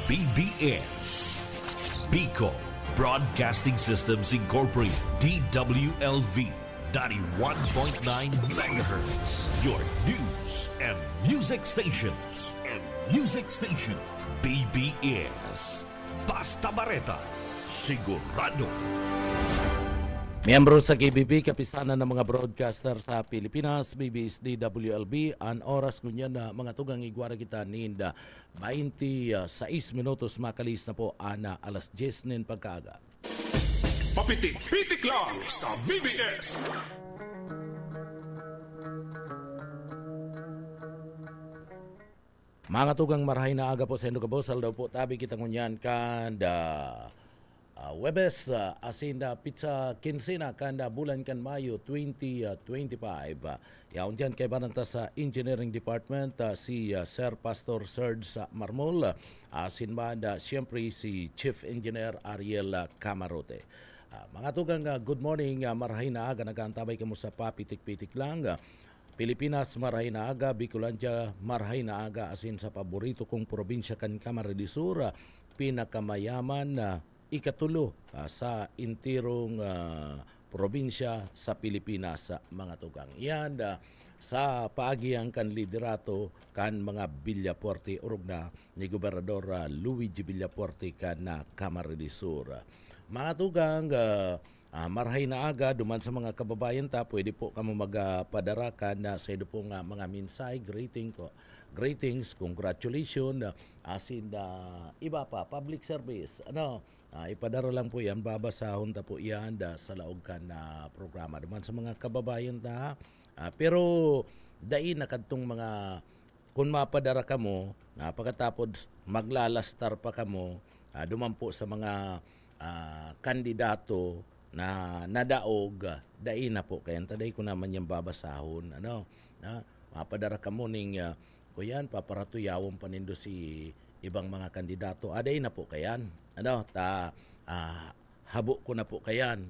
BBS Bicol Broadcasting Systems Incorporated, DWLV 91.9 MHz, your news and music stations. BBS Basta Bareta, sigurado. Miyembro sa KBP, kapisanan ng mga broadcaster sa Pilipinas, BBS DWLB, ang oras kunyan na mga tugang igwara kita ninda 26 minutos makalis na po ana alas 10 nin pagkaaga. Papitik-pitik lang sa BBS. Mga tugang marahay na aga po sa Indo Kabosal daw po tabi kita kunyan kanda Webes asinda pizza kinsina kanda bulan kan Mayo 2025. Yaon dyan kay bananta sa Engineering Department si Sir Pastor Serge Marmol, asinbanda siyempre si Chief Engineer Ariel Camarote. Mga tugang good morning, marahay na aga, nag-antabay kamo sa papitik-pitik lang. Pilipinas marahay na aga, Bicolandia marahay na aga, asin sa paborito kong probinsya kan Camarines Sur, pinakamayaman ikatulo sa intirong probinsya sa Pilipinas, mga tugang. Yan sa paagiang kan liderato kan mga Villapuerte urog na ni Gobernador Luigi Villapuerte kan Camarines Sur. Mga tugang, marahay na aga, duman sa mga kababayan ta, pwede po kamo magpadarakan sa ito pong mga minsay, greetings, congratulations, asin iba pa, public service, ipadara lang po yan, babasahon ta po yan sa laog kan programa. Duman sa mga kababayan ta, pero dain na kadtong mga, kung mapadara ka mo, pagkatapos maglalastar pa ka mo, duman po sa mga kandidato na nadaog, dain na po kayan, taday ko naman yung babasahon, mapadara ka mo ning, kuyan, paparatuyawon panindo si ibang mga kandidato, aday na po kayan, habo ko na po kayan,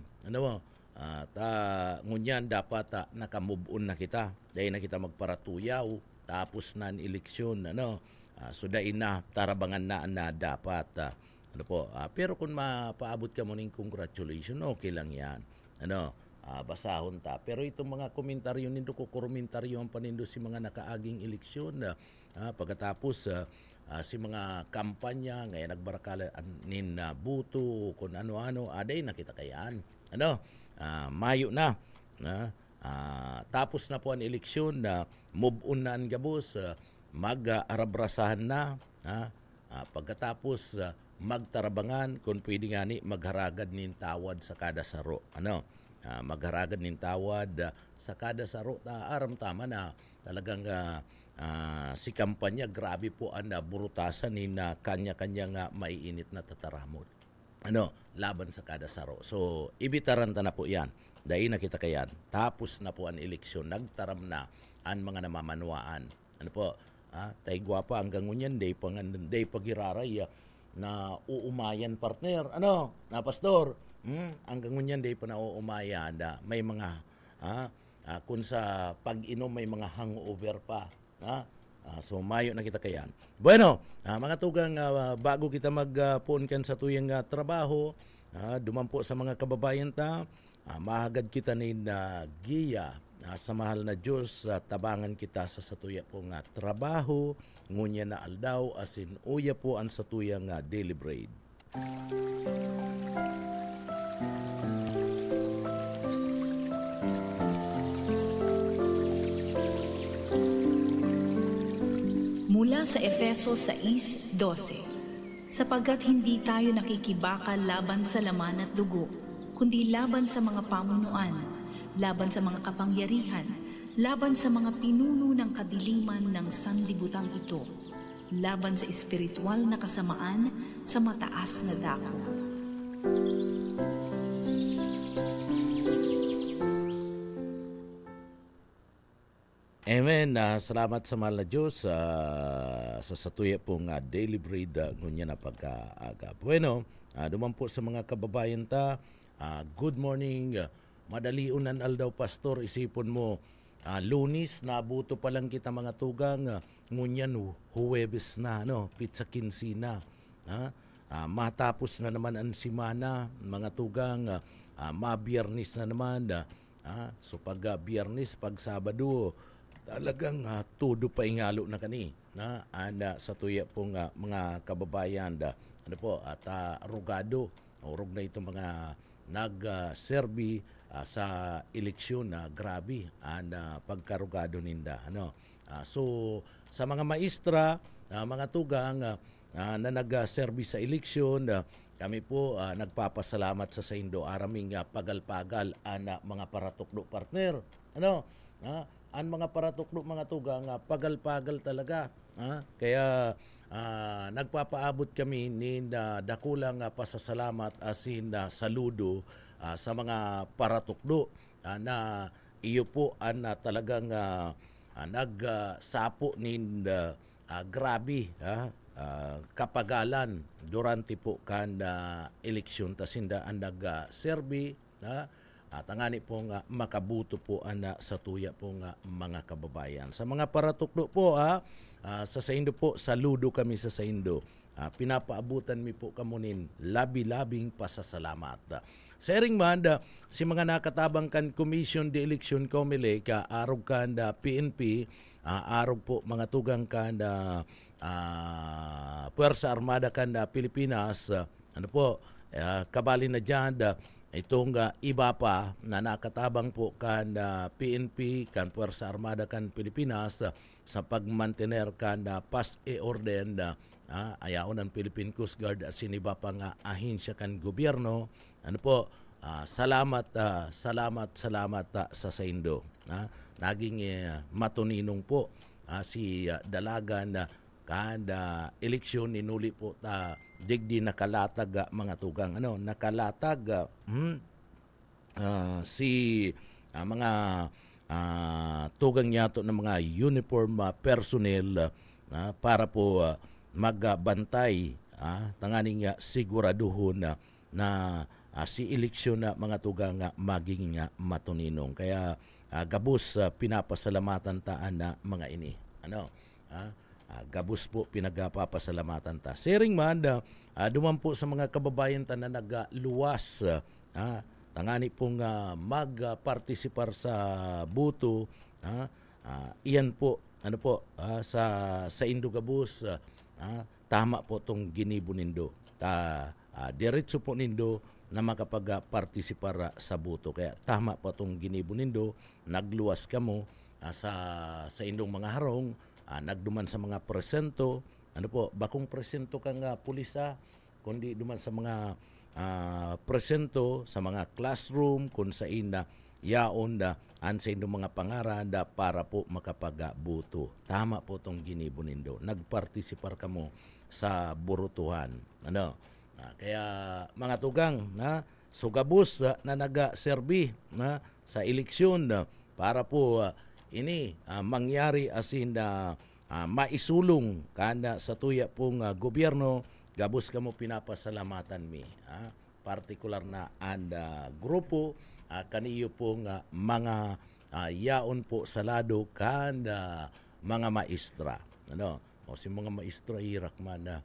ngunyan dapat nakamove on na kita, dahin na kita magparatuyaw, tapos na ang eleksyon, so dahin na, tarabangan na dapat, pero kung mapaabot ka mo ng congratulations, okay lang yan, basahon ta. Pero itong mga komentaryo nindo ko, komentaryo ang panindo si mga nakaaging eleksyon, pagkatapos si mga kampanya ngayon nagbarakala nin buto kung ano-ano, aday na kita kayaan. Mayo na. Tapos na po ang eleksyon, move on na ang gabos, mag-arabrasahan na. Pagkatapos magtarabangan, kung pwede nga ni magharagad nin tawad sa kada saro. Magharagad nin tawad sa kada saro, aram tama na talagang si kampanya, grabe po ang burutasan ni na kanya-kanya nga maiinit na tataramod. Laban sa kada saro. So, ibitaranta na po yan. Dahil na kita kayan. Tapos na po ang eleksyon. Nagtaram na ang mga namamanuaan. Tay gwapa hanggang ngunyan, day pagiraray na uumayan partner. Pastor? Hanggang ngunyan, day pa na uumayan. May mga, kung sa pag-inom may mga hangover pa. So mayo na kita kayan. Bueno, mga tugang, bago kita magpuon kan sa tuyang trabaho, dumampo sa mga kababayan ta, mahagad kita ni giya sa mahal na Diyos, tabangan kita sa satuya pong trabaho, ngunya na aldaw, asin uya po ang satuyang daily bread. Mula sa Efeso 6:12, sapagkat hindi tayo nakikibaka laban sa laman at dugo, kundi laban sa mga pamunuan, laban sa mga kapangyarihan, laban sa mga pinuno ng kadiliman ng sanlibutan ito, laban sa espiritual na kasamaan sa mataas na dako. Amen. Salamat sa mahal na Diyos sa satuya pong daily bread ngunya na pagkaaga. Bueno, dumampo sa mga kababayan ta, good morning. Madaliunan aldaw pastor, isipon mo, Lunis, nabuto pa lang kita mga tugang, ngunyan Huwebes na, pizza kinsina. Matapos na naman ang simana, mga tugang, mabiyernis na naman. So pag biyernis, pag Sabado, talagang todo pa ingalo na kani. Sa tuya pong mga kababayan, ano po, at rugado, urog na itong mga nag-serbi sa eleksyon na grabe pagkarugado ninda. So sa mga maestra, mga tugang na nag-serbi sa eleksyon, kami po nagpapasalamat sa Saindo araming pagal-pagal mga paratukdo partner. Ang mga paratukdo mga tugang pagal-pagal talaga. Kaya nagpapaabot kami ni dakulang pasasalamat asin saludo sa mga paratukdo na iyo po talagang nagsapo nin grabe kapagalan durante po kan eleksyon tasinda ang nag-serbi tangani po makabuto po sa tuya po mga kababayan. Sa mga paratukdo po sa Saindo po, saludo kami sa Saindo. Pinapaabutan mi po kamunin labi-labing pasasalamat. Sa ering man, si mga nakatabang kan Commission de Election Comelec, arog kan PNP, arog po mga tugang kan Puwersa Armada kan Pilipinas, kabali na dyan, itong iba pa na nakatabang po kan PNP, kan Puwersa Armada kan Pilipinas, sa pagmantener kan pas e orden ayaon ng Philippine Coast Guard at siniba pang ahensya kan gobyerno. Salamat sa Saindo. Naging matuninong po si Dalagan kada eleksyon inuli po digdi nakalatag mga tugang nakalatag si mga tugang yato ng mga uniform personnel para po magbantay tanganing siguraduhon na si eleksyon na mga tugang maging matuninong. Kaya gabus pinapasalamatan taan na mga ini. Gabus po pinagpapasalamatan ta. Sering man duman po sa mga kababayan ta na nagluwas tangani pong magpartisipar sa buto. Iyan po sa Indogabus tama po tong ginibo nindo. Diretso po nindo na makapag-partisipar sa buto. Kaya tama po tong ginibo nindo. Nagluwas kamo sa indong mga harong, nagduman sa mga presento. Bakong presento kang pulisa, kundi duman sa mga presento sa mga classroom kung sa ina yaon an sa indong mga pangaran para po makapag-buto. Tama po tong ginibo nindo. Nagpartisipar kamo sa burutuhan. Kaya mga tugang sugabus na naga-serbi sa eleksyon para po ini mangyari asin maisulong kada sa tuya pong gobyerno. Gabus kamo pinapasalamatan mi. Partikular na grupo kaniyo pong mga yaon po salado kada mga maestra. Si mga maestra irak man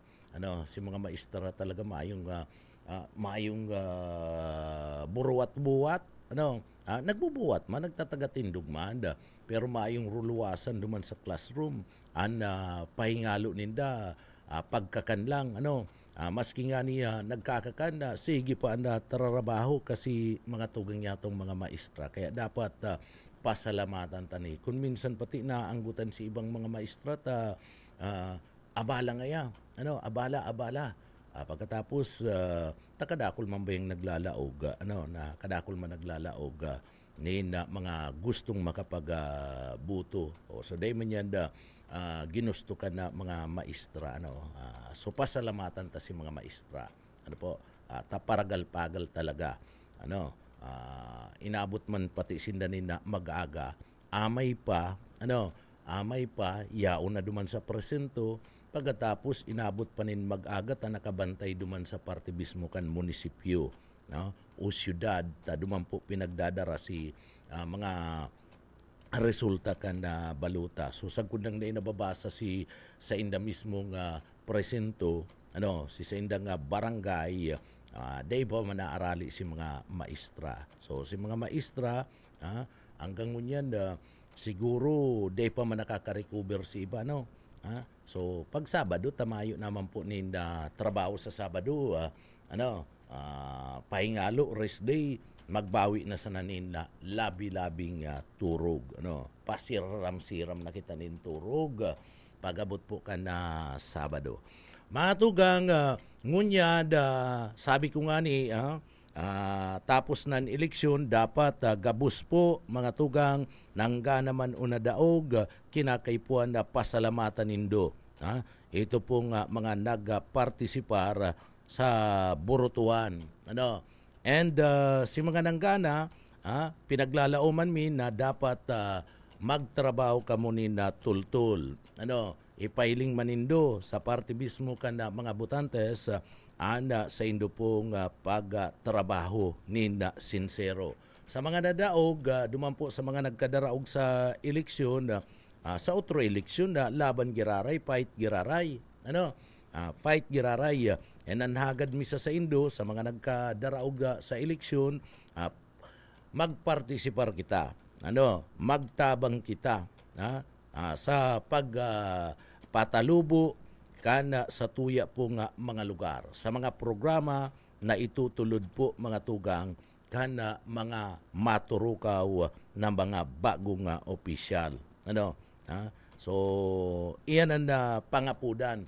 si mga maestra talaga mayong buruwat-buwat nagbubuwat man nagtatagatindog man pero mayong ruluwasan duman sa classroom pahingalo ninda pagkakanlang maski nga niya nagkakakan sige pa tararabaho kasi mga tugang yatong mga maestra. Kaya dapat pasalamatan tani kung minsan pati naanggutan si ibang mga maestra abala ngaya abala pagkatapos takadakol man ba yung naglalaog kadakol man naglalaog ni mga gustong makapagbuto so day man yan ginusto ka na mga maestra so pasalamatan ta si mga maestra taparagal-pagal talaga inabot man pati sindanin na mag-aga amay pa yaon na duman sa presento. Pagkatapos inabot pa nin mag-agat na nakabantay duman sa partibismo kan munisipyo o syudad duman po pinagdadara si mga resulta kan baluta. So sagkundang na inababasa sa inda mismong presento si indang barangay, day pa manaarali si mga maestra. So si mga maestra, hanggang ngunyan, siguro day pa man nakaka-recover si iba, no? So pag Sabado, tamayo naman po ninda trabaho sa Sabado, pahingalo, rest day, magbawi na sa naninda labi-labing turog. Pasiram-siram na kita nin turog, pagabot po ka na Sabado. Matugang ngunyad, sabi ko nga ni, tapos ng eleksyon, dapat gabus po mga tugang nangga naman unadaog, kinakaipuan na pasalamatan nindo. Ito pong mga nagpartisipar sa Burutuan. And si mga nanggana, pinaglalauman min na dapat magtrabaho ka muna na tultul. Ipailing manindo sa partibismo ka na mga butantes, sa indo pong pagtrabaho ninda sincero. Sa mga nadaog, dumampo sa mga nagkadaraog sa eleksyon, sa otro eleksyon na laban giraray, fight giraray. Fight giraray. Nanhagad misa sa indo, sa mga nagkadaraog sa eleksyon, magpartisipar kita. Magtabang kita. Sa pagpatalubo kana sa tuya po nga mga lugar. Sa mga programa na itutulod po mga tugang kana mga maturukaw ng mga bagong opisyal. So, iyan ang pangapudan.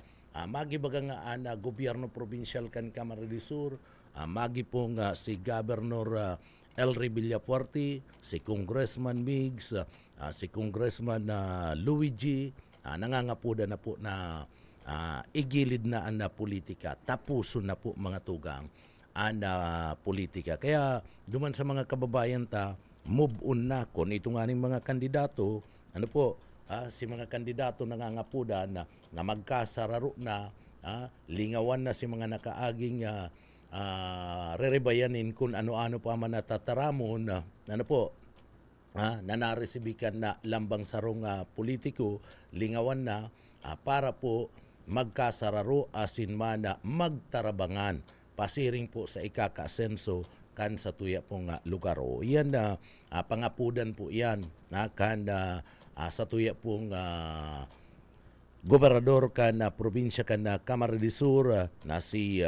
Magibaga nga gobyerno provincial kan Camarines Sur, magi po nga si Governor Elry Villafuerte, si Congressman Migs, si Congressman Luigi, nangangapudan na po na igilid na ang politika, tapuson na po mga tugang ang politika. Kaya duman sa mga kababayan ta, move on na kung ito nga ning mga kandidato, si mga kandidato nangangapudan na magkasararo na, lingawan na si mga nakaaging rerebayanin kung ano-ano pa man natataramon, nanaresibikan na lambang sarong politiko, lingawan na para po magkasararo asin mana magtarabangan pasiring po sa ikaka-asenso kan sa tuya pong lugar. Iyan na pangapudan po yan kan sa tuya pong gobernador kan probinsya kan Camarines Sur na si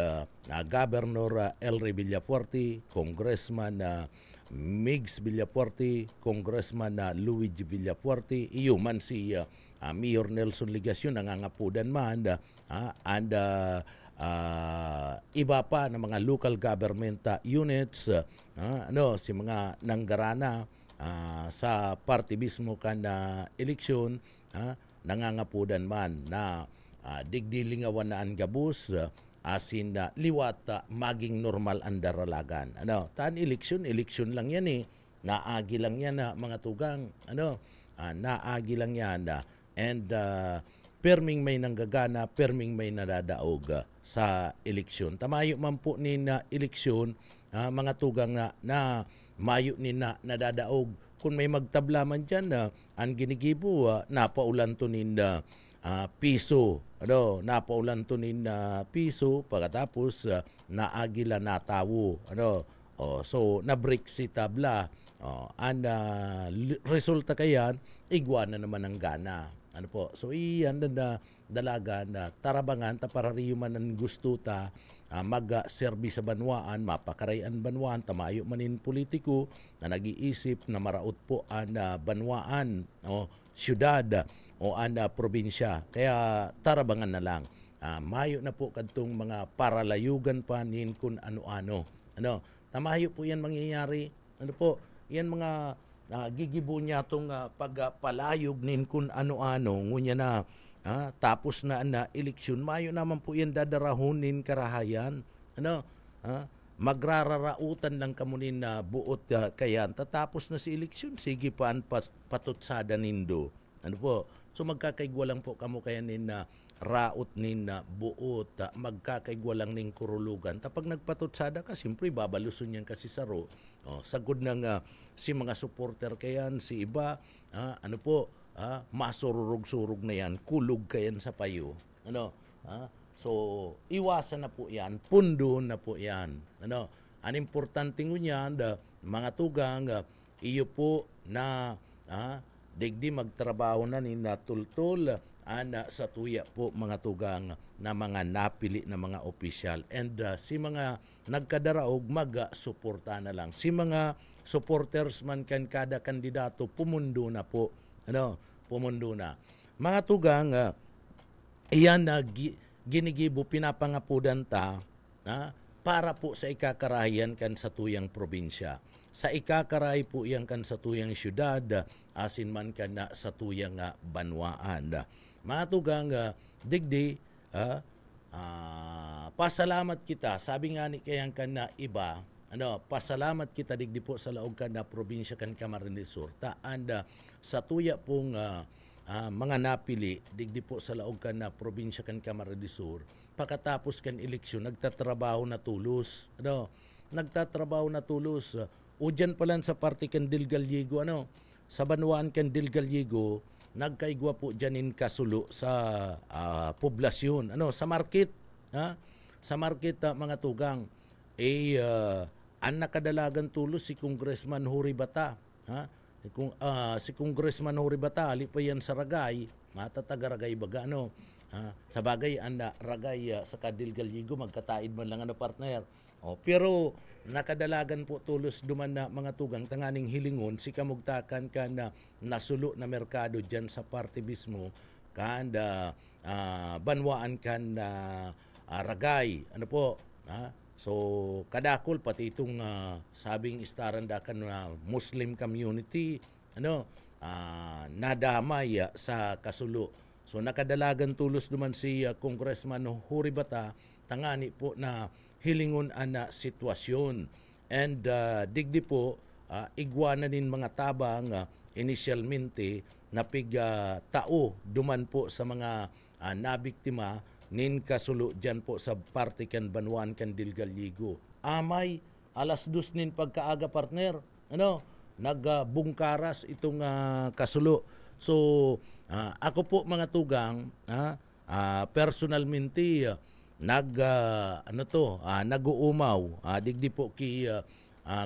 Governor Elry Villafuerte, Congressman Migs Villafuerte, Congressman Luigi Villafuerte, iyuman si Mayor Nelson Ligacion nangangapudan man, and iba pa ng mga local government units, si mga nanggarana sa partibismo kan eleksyon, nangangapudan man na digdilingawan na ang gabus, asin liwat maging normal ang daralagan. Taan eleksyon lang yan naagi lang yan mga tugang, naagi lang yan and perming may nanggagana, perming may nadadaog sa eleksyon. Tamayo man po ni na eleksyon, mga tugang na mayo ni na nadadaog. Kung may magtabla man dyan, ang ginigibo, napaulan to nin piso. Napaulan to nin piso, pagkatapos naagila natawo. So, na-break si tabla. Resulta kayan, igwana naman ang gana. So, iyan na dalaga na tarabangan, taparariyuman ang gusto ta, mag-serbi sa banwaan, mapakarayan banwaan, tamayo manin politiko na nag-iisip na maraot po ang banwaan, syudad, o ang probinsya. Kaya tarabangan na lang. Mayo na po kadtong mga paralayugan pa nin kung ano-ano. Tamayo po yan mangyayari. Yan mga gigibo niya itong pagpalayog nin kung ano-ano, ngunya na tapos na eleksyon, mayo naman po yan dadarahonin karahayan. Magrararautan lang kamunin na buot kayan, tatapos na si eleksyon, sige pa ang patutsada nindo. So magkakaigwa lang po kamo kaya nin na raot nin na buot, magkakaigwa lang nin kurulugan. Tapag nagpatutsada ka, siyempre babalusun yan kasi saro. Sagod ng si mga supporter kayan, si iba, masururog-surog na yan, kulog kayan sa payo. So, iwasan na po yan, pundo na po yan. Ano, ang importante ngunyan, mga tugang, iyo po na digdi magtrabaho na ni natultol sa tuya po mga tugang na mga napili na mga opisyal. And si mga nagkadaraog, mag-suporta na lang. Si mga supporters man kan kada kandidato, pumundo na po. Ano, pumundo na. Mga tugang, iyan na ginigibo pinapangapudan ta para po sa ikakarahian kan sa tuyang probinsya. Sa ikakarahi po yan kan sa tuyang syudad, asin man kan na sa tuyang banwaan. Mga tugang, digdi, pasalamat kita. Sabi nga ni kayang kan na iba, pasalamat kita digdi po sa laog kan na probinsya kan Camarines Sur. Anda sa tuya pong mga napili, digdi po sa laog kan na probinsya kan Camarines Sur, pagkatapos kan eleksyon, nagtatrabaho na tulos. Nagtatrabaho na tulos. O dyan pala sa parte kan Del Gallego, sa Banwaan kan Del Gallego, nagkaigwa po dyanin kasulo sa poblasyon. Sa market, sa market mga tugang, ang nakadalagan tulos si Congressman Huri Bata. Si Congressman Huri Bata, ali pa yan sa Ragay, matataga-Ragay baga, sa bagay, anda Ragay sa Del Gallego, magkataid man lang partner. Pero nakadalagan po tulos duman na mga tugang tanganing hilingon si kamugtakan ka na nasulo na merkado dyan sa parte mismo kan banwaan kan Ragay. So kadakol pati itong sabing istaranda kan Muslim community nadamay sa kasulo. So nakadalagan tulos duman si Congressman Huri Bata tangani po na hilingon ana sitwasyon. And digdi po, igwana din mga tabang initialmente na tao duman po sa mga nabiktima nin kasulo dyan po sa parte kan Banwaan kan Del Gallego. Amay, alas 2 nin pagkaaga partner, nagbungkaras itong kasulo. So, ako po mga tugang, personalmente, nag-uumaw digdi po ki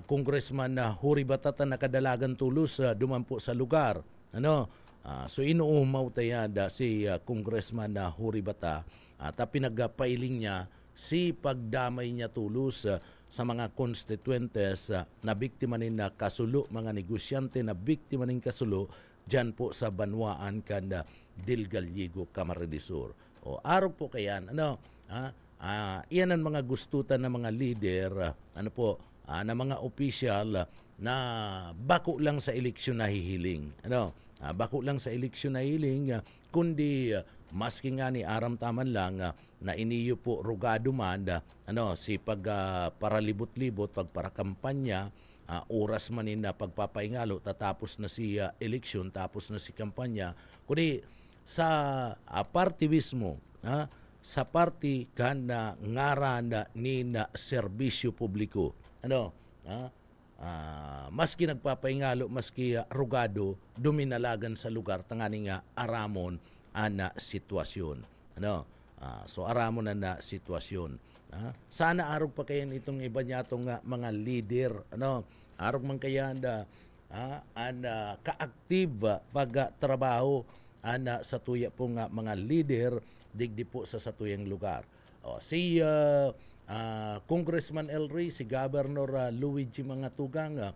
Congressman Huri Bata nakadalagan tulos duman po sa lugar. So inuumaw tayada si Congressman Huri Bata tapi nagpailing niya si pagdamay niya tulos sa mga constituentes na biktima nin na kasulo, mga negosyante na biktima nin kasulo dyan po sa Banwaan kan Del Gallego, Camarines Sur. Araw po kayan, iyan ang mga gustutan ng mga leader, na mga opisyal na bako lang sa eleksyon na hihiling. Bako lang sa eleksyon na hihiling, kundi maski nga ni aram taman lang na iniyo po rugado man, si paralibot-libot, pagparakampanya, oras manin na pagpapaingalo, tatapos na si eleksyon, tapos na si kampanya, kundi sa party mismo, sa party kan na ngaran ni na serbisyo publiko. Maski nagpapaingalo, maski rugado, duminalagan sa lugar, tangani nga aramon ana sitwasyon. So aramon na sitwasyon. Sana arog pa kayan itong iba niya itong mga leader. Arog man kayan ka-active pag-trabaho sa tuya po nga mga leader digdi po sa satuyang lugar. Si Congressman El Rey, si Governor Luigi Mangatugang,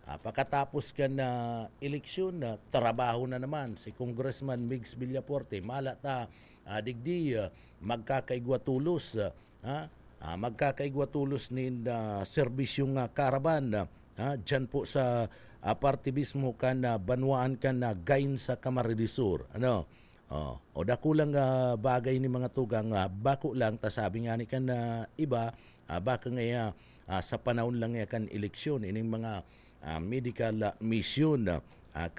pagkatapos ka na eleksyon, trabaho na naman. Si Congressman Migs Villaporte, malata digdi magkakaigwa tulos, magkakaigwa tulos ni serbisyong karaban dyan po sa parte mismo kan Banwaan kan gain sa Camarines Sur. O dakulang bagay ni mga tugang, bako lang, tasabi nga ni kan iba, baka nga sa panahon lang kan eleksyon, ining mga medical mission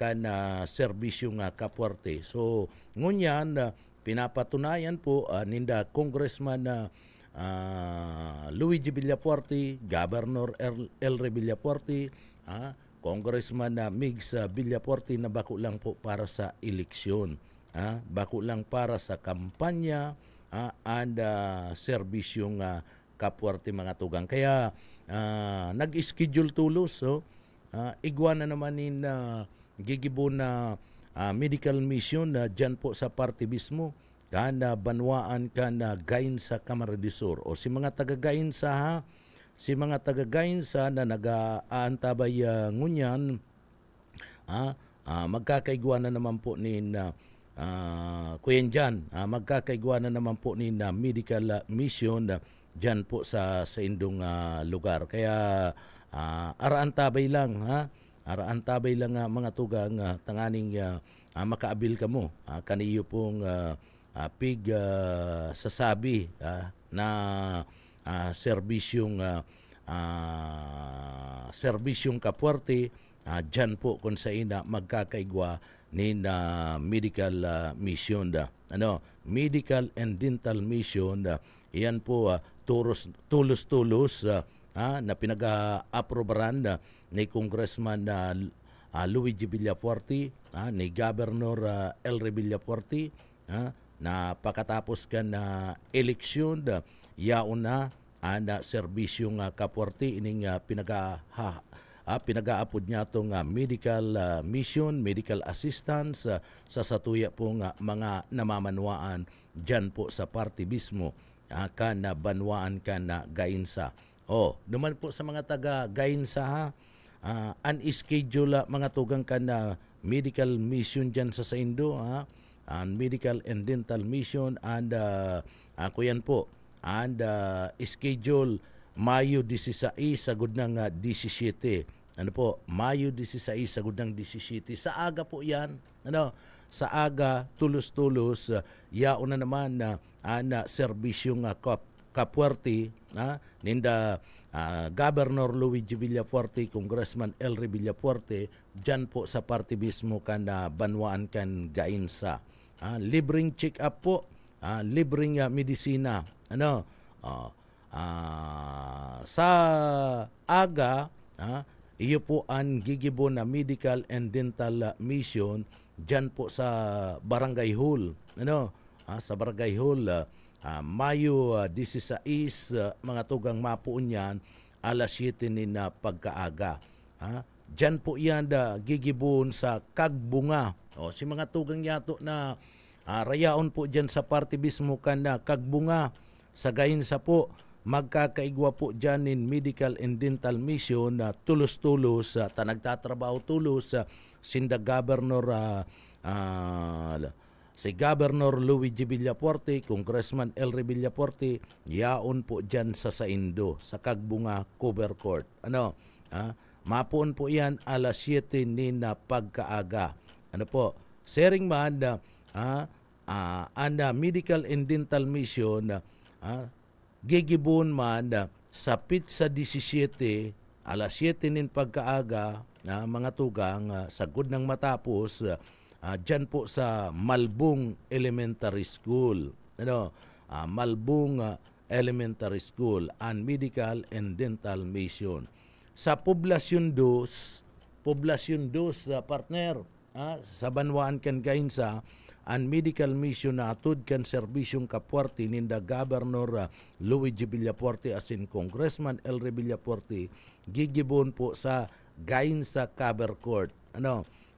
kan serbisyo nga kapuerte. So, ngunyan, pinapatunayan po ninda Congressman Luigi Villaporte, Governor El Rey Villaporte, Congressman Migs Villaporte na bako lang po para sa eleksyon. Bako lang para sa kampanya, and serbisyong kapuwerte mga tugang. Kaya nag-schedule tulos, so igwa na naman in gigibo na medical mission na dyan po sa party mismo kana banwaan kana gain sa Camarines Sur o si mga taga-gain sa na nag-aantabay ngunyan magkakaigwa na naman po ni kuyan dyan, magkakaigwa na naman po ni medical mission dyan po sa indong lugar. Kaya araan tabay lang araan tabay lang mga tugang tanganing makaabil ka mo kaniyo pong pig sasabi na serbisyong kapuwerte dyan po kung sa ina magkakaigwa ni medical mission medical and dental mission iyan po tulos-tulos na pinag-aprobaran ni Congressman Luigi Villafuerte, ni Governor Elry Villafuerte, na pagkatapos ka na eleksyon yaon na serbisyong kapuwerte ining pinag-aapod niya itong medical mission, medical assistance sa satuya pong mga namamanwaan dyan po sa party mismo ka na banwaan ka na gainsa. Naman po sa mga taga gainsa unscheduled mga tugang ka na medical mission dyan sa Indo medical and dental mission and kuyan po and schedule Mayo 16 sa gudnang 17. Mayo 16 sa gudnang 17. Sa aga po yan. Sa aga, tulos-tulos, yaon na naman na serbisyong kapuwerte ninda Governor Luigi Villafuerte, Congressman Elry Villafuerte, dyan po sa party mismo kan banwaan kan gainsa. Libreng check-up po, libreng medisina. Sa aga, iyo po ang gigibo na medical and dental mission dyan po sa Barangay Hall. Sa Barangay Hall, Mayo 16, mga tugang mapuon yan, alas 7 na pagkaaga. Dyan po yan gigibon sa Kagbunga. Si mga tugang yato na rayaon po dyan sa party mismo kan na Kagbunga. Sa gainsa po, magkakaigwa po dyan in medical and dental mission na tulos-tulos, nagtatrabaho tulos sinda Governor si Governor Luigi Villafuerte, Congressman Elry Villafuerte, yaon po dyan sa Indo, sa Kagbunga Cover Court. Mapuon po yan alas 7 na pagkaaga. Sharing man medical and dental mission gigibon man sa Pizza 17 alas 7 nin pagkaaga mga tugang sagod ng matapos dyan po sa Malbung Elementary School. Malbung Elementary School and Medical and Dental Mission. Sa Poblasyon 2 partner sa Banwaan kan Gainsa ang medical mission na atud kan serbisyong kapuwerte ninda Governor Luigi Villafuerte asin Congressman Elry Villafuerte gigibon po sa Gainsa Cover Court.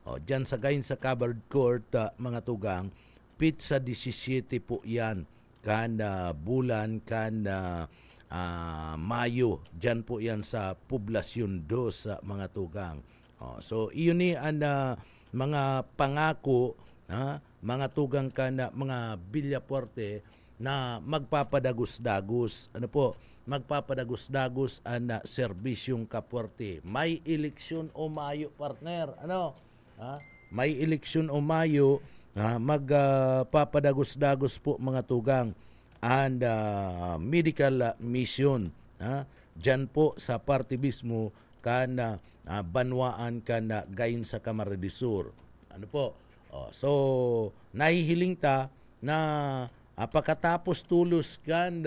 Diyan sa Gainsa Cover Court mga tugang, Pizza 17 po yan kan bulan kan Mayo. Diyan po yan sa Poblasyon 2 mga tugang. So iyon ni ang mga pangako mga tugang ka na mga Villafuerte na magpapadagos-dagos. Magpapadagos-dagos ang serbisyong kapuwerte. May eleksyon o Mayo, partner. May eleksyon o Mayo, magpapadagos-dagos po mga tugang and medical mission. Diyan po sa party mismo kana banwaan kana gain sa Camarines Sur. So nahihiling ta na pagkatapos tulos kan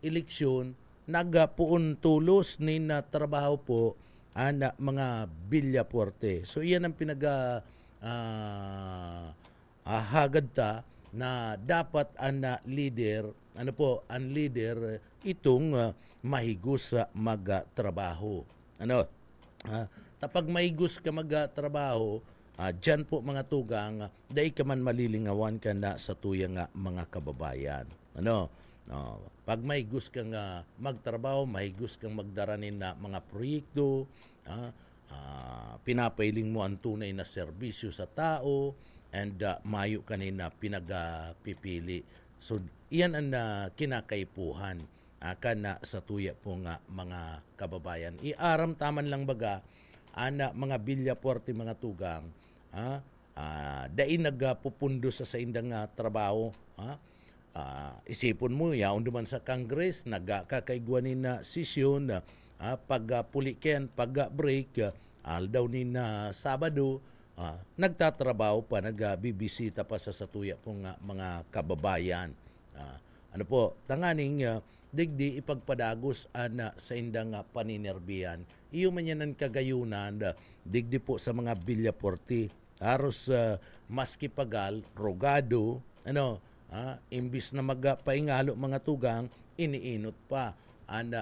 eleksyon nagapuon tulos ni na trabaho po ang mga Villafuerte. So iyan ang hagad ta na dapat ang leader, ang leader itong mahigos sa magtrabaho. Tapag mahigos ka magtrabaho, dyan po mga tugang, dahil ka man malilingawan ka na sa tuyang mga kababayan. Pag mahigos kang magtrabaho, mahigos kang magdaranin na mga proyekto, pinapailing mo ang tunay na serbisyo sa tao, and mayo kanina pinagpipili. So, iyan ang kinakaipuhan kana sa tuya po mga kababayan. Iaram taman lang baga, mga bilya porte mga tugang, dahil nagpupundo sa indang trabaho, isipon mo, yaon duman sa Congress, nagkakaiguanin na sesyon, pag-puliken, pag-break, aldaw ni na Sabado, nagtatrabaho pa, nagbibisita pa sa satuya pong mga kababayan. Tanganing digdi ipagpadagos sa indang paninerbiyan. Iyo man yan ang kagayunan, digdi po sa mga bilya porti. Aros maski pagal, rogado, imbis na magpaingalo mga tugang, iniinot pa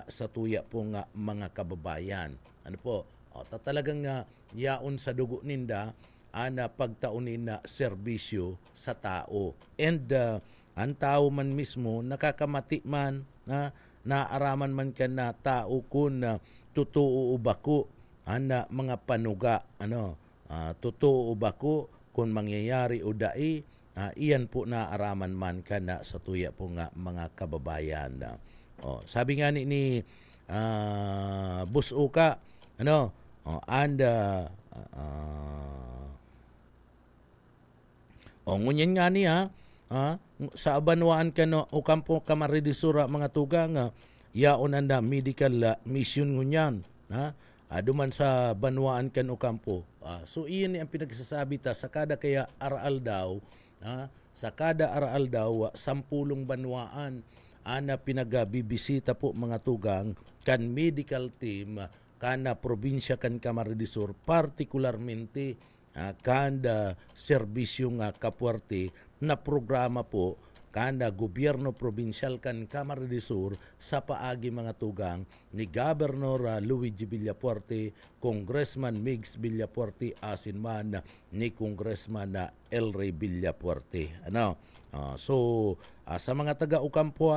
sa tuya pong mga kababayan. Talagang yaon sa dugo ninda, pagtaunin na serbisyo sa tao. And ang tao man mismo, nakakamati man, naaraman man ka na tao kung totoo ba ko mga panuga, totoo ba ko kung mangyayari o dai, iyan po naaraman man ka na sa tuya po mga kababayan. Sabi nga ni Bus Uka, ngunyan nga niya, sa abanwaan ka o kampo kamaridisura mga tugang, yaon anda medical mission ngunyan. Duman sa banwaan kan o kampo. So iyan ang pinagsasabi ta, sa kada kaya aral daw, sa kada aral daw, 10 banwaan, pinagabibisita po mga tugang, kan medical team, kana probinsya kan Camarines Sur, partikularmente kanda serbisyong kapuerte na programa po kanda gobyerno probinsyal kan Camarines Sur sa paagi mga tugang ni Governor Luigi Villapuerte, Congressman Migs Villapuerte, asin man ni Congressman Elray Villapuerte. So sa mga taga-Ocampo,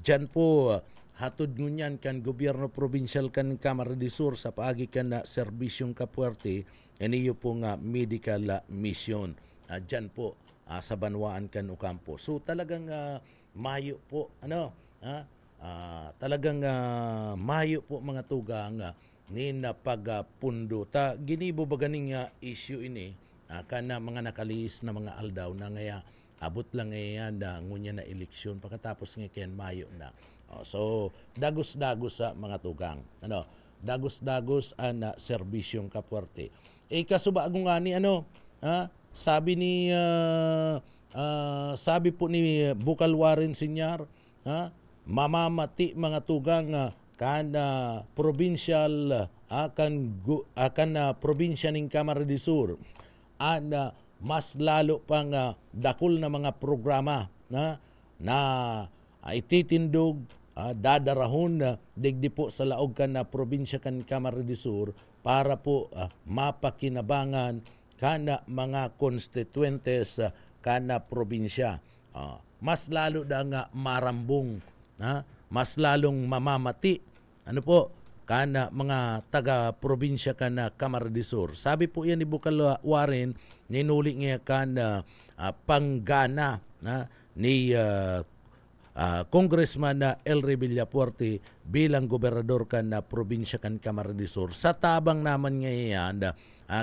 dyan po hatod ngunyan kan gobyerno probinsyal kan Camarines Sur sa paagi kan serbisyong kapuerte, iniyo po medical mission. Dyan po sa banwaan kan Ocampo. So talagang mayo po, talagang mayo po mga tugang ni na pagpundo. Ginibo ba ganing issue ini, kana mga nakaliis na mga aldaw na ngaya abot lang ngayon ngunya na eleksyon pagkatapos ngayon mayo na. So dagos-dagos sa mga tugang. Dagos-dagos ang serbisyong kapuerte. Kasuba nga ni sabi ni sabi po ni Bukalwarin Senior, mamamati mga tugang kana provincial akan probinsya ning Camarines Sur, mas lalo pang dakol na mga programa na ititindog, dadarahon digdi po sa laog kan na probinsya kan Camarines Sur para po mapakinabangan kana mga constituentes kana probinsya. Mas lalo da nga marambong, mas lalong mamamati kana mga taga-probinsya kana Camarines Sur. Sabi po yan ni Bukalwarin, ninuli niya kana panggana ni Congressman Elray Villapuerte bilang gobernador kan na probinsya kan Camarines Sur. Sa tabang naman ngayon,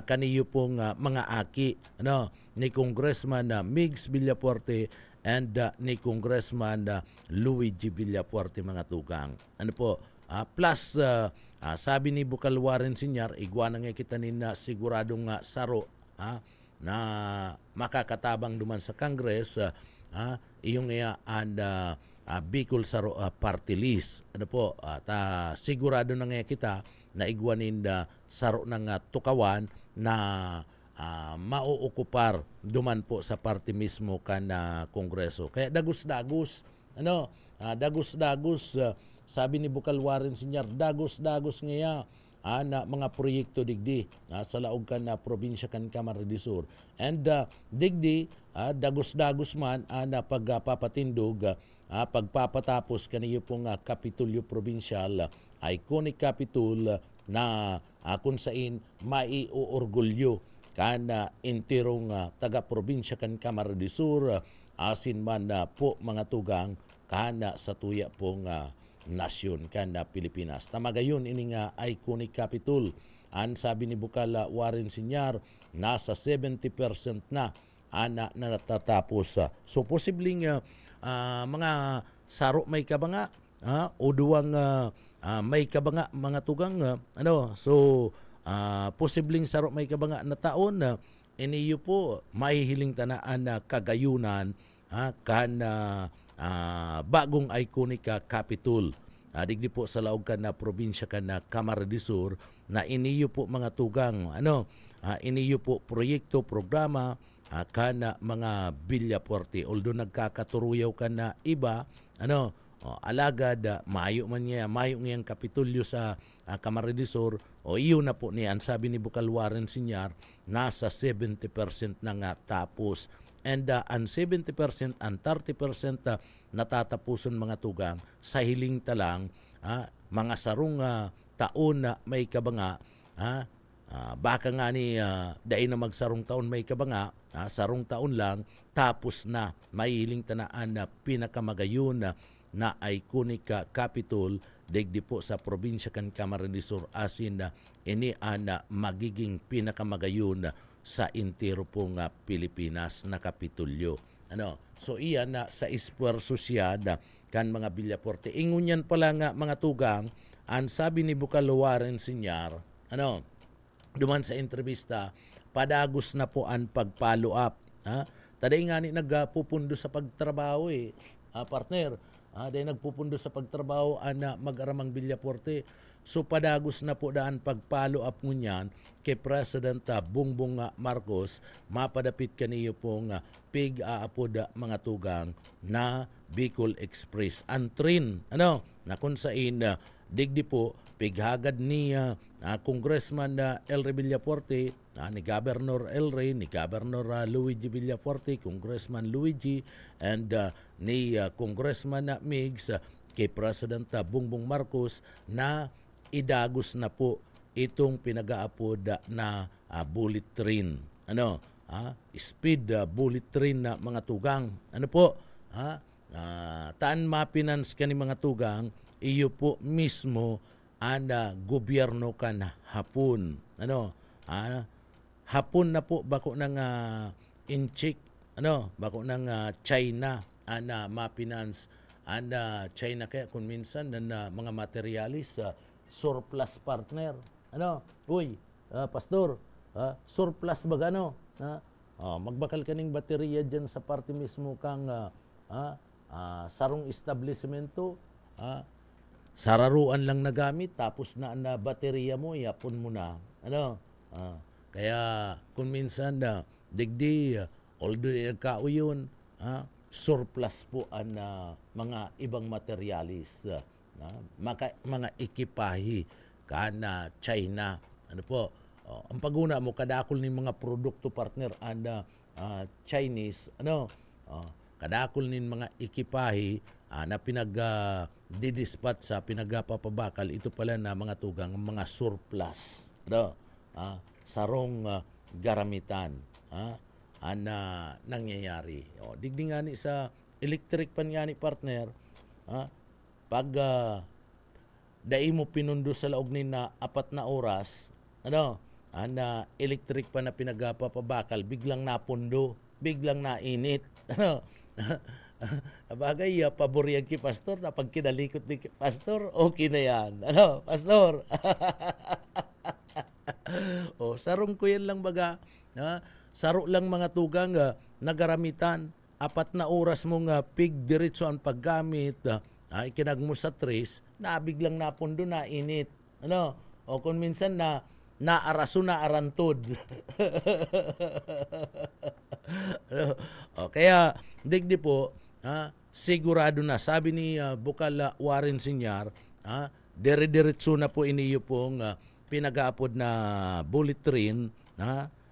kaniyo pong mga aki ni Congressman Migs Villapuerte and ni Congressman Luigi Villapuerte mga tugang. Plus sabi ni Bukalwarin Senior, igwa na nga kita nina siguradong saro na makakatabang duman sa Congress, iyong Bicol Saro party list. Sigurado na nga kita na igwanin saro ng tukawan na mauukupar duman po sa party mismo kan Kongreso. Kaya dagus-dagus, dagus-dagus, sabi ni Bukal Warren Sr., dagus-dagus ngaya na mga proyekto digdi sa laog kan na probinsya kan Camarines Sur. And digdi, dagus-dagus man na pagpapatindog, pagpapatapos kaniyo pong Kapitulyo Provincial, iconic Capitol na kung sain maiuorgulyo kan intirong taga-probinsya kan Camarines Sur, asin man po mga tugang kan sa tuya pong nasyon kan Pilipinas. Tamagayon ini nga iconic Capitol. An sabi ni Bukal Warren Sr., nasa 70% na natatapos. So posibleng mga saro may kabanga o duwang may kabanga mga tugang so posibleng saro may kabanga na taon iniyo po mahihiling tanaan na kagayunan kan bagong iconic Capitol. Digdi po sa laog kan na probinsya kan na Camarines Sur na iniyo po mga tugang iniyo po proyekto, programa kan mga Villapuerte. Although nagkakaturuyaw kan na iba alagad mayo man niya mayo ngayang Kapitulyo sa Camarines Sur o iyon na po niya. Ang sabi ni Bukal Warren Sr., nasa 70% na nga tapos. And ang 70%, ang 30% natatapuson mga tugang sa hiling talang mga sarong taon na may kabanga. Baka nga ni dahil na magsarong taon may kabanga, sarong taon lang, tapos na may hiling tanaan na pinakamagayon na iconic Capitol digdi po sa probinsya kan Camarines Sur, asin ini magiging pinakamagayon sa intero pong Pilipinas na Kapitulyo. So iyan sa espuerso siya kan mga Villapuerte. Ingon yan pala nga mga tugang, ang sabi ni Bukal Warren Sr., duman sa entrevista, padagos na po ang pag-follow up. Taday nga ni nagpupundo sa pagtrabaho partner. Dahil nagpupundo sa pagtrabaho mag-aramang Villapuerte. So padagos na po daan pag-follow up ngunyan kay President Bongbong Marcos, mapadapit kaniyo pong pig-aapod mga tugang na Bicol Express. Antrin, na kung sain digdi po pighagad ni Congressman Elry Villafuerte, ni Governor Elry, ni Governor Luigi Villafuerte, Congressman Luigi, and ni Congressman Migs kay President Bongbong Marcos na idagos na po itong pinag-aapod na bullet train. Speed bullet train na mga tugang. Taan mapinans ka ni mga tugang, iyo po mismo gobyerno kan hapon. Hapon na po bako ng inchik, bako ng China mapinans China kaya kung minsan na mga materialis surplus partner. Pastor, surplus ba gano? Magbakal kaning baterya dyan sa party mismo kang sarong establishmento, sararuan lang nagamit, tapos na baterya mo, yapon mo na. Kaya kung minsan digdi, although nagkauyon, surplus po ang mga ibang materialis, mga ekipahi kana China. Ang paguna mo kadakol ni mga produkto partner Chinese, kadakol nin mga ekipahi na pinag-didispatch sa pinagpapabakal, ito pala na mga tugang mga surplus, sarong garamitan nangyayari. Digdi nga ni sa electric pan nga ni partner, pag dai mo pinundo sa laog ni na 4 na oras, electric pa na pinagpapabakal, biglang napundo, biglang nainit. Bagay, paboryan ki pastor, na pag kinalikot ni pastor, okay na yan. Pastor? Sarong ko yan lang baga. Saro lang mga tugang nagaramitan. 4 na oras mong pig diretso ang paggamit, ikinag mo sa trace, na biglang napundo na init. O kung minsan na na araso na arantod. Kaya digdi po, sigurado na, sabi ni Bukal Warren Sr., dire-diretso na po iniyo pong pinag-aapod na bullet train,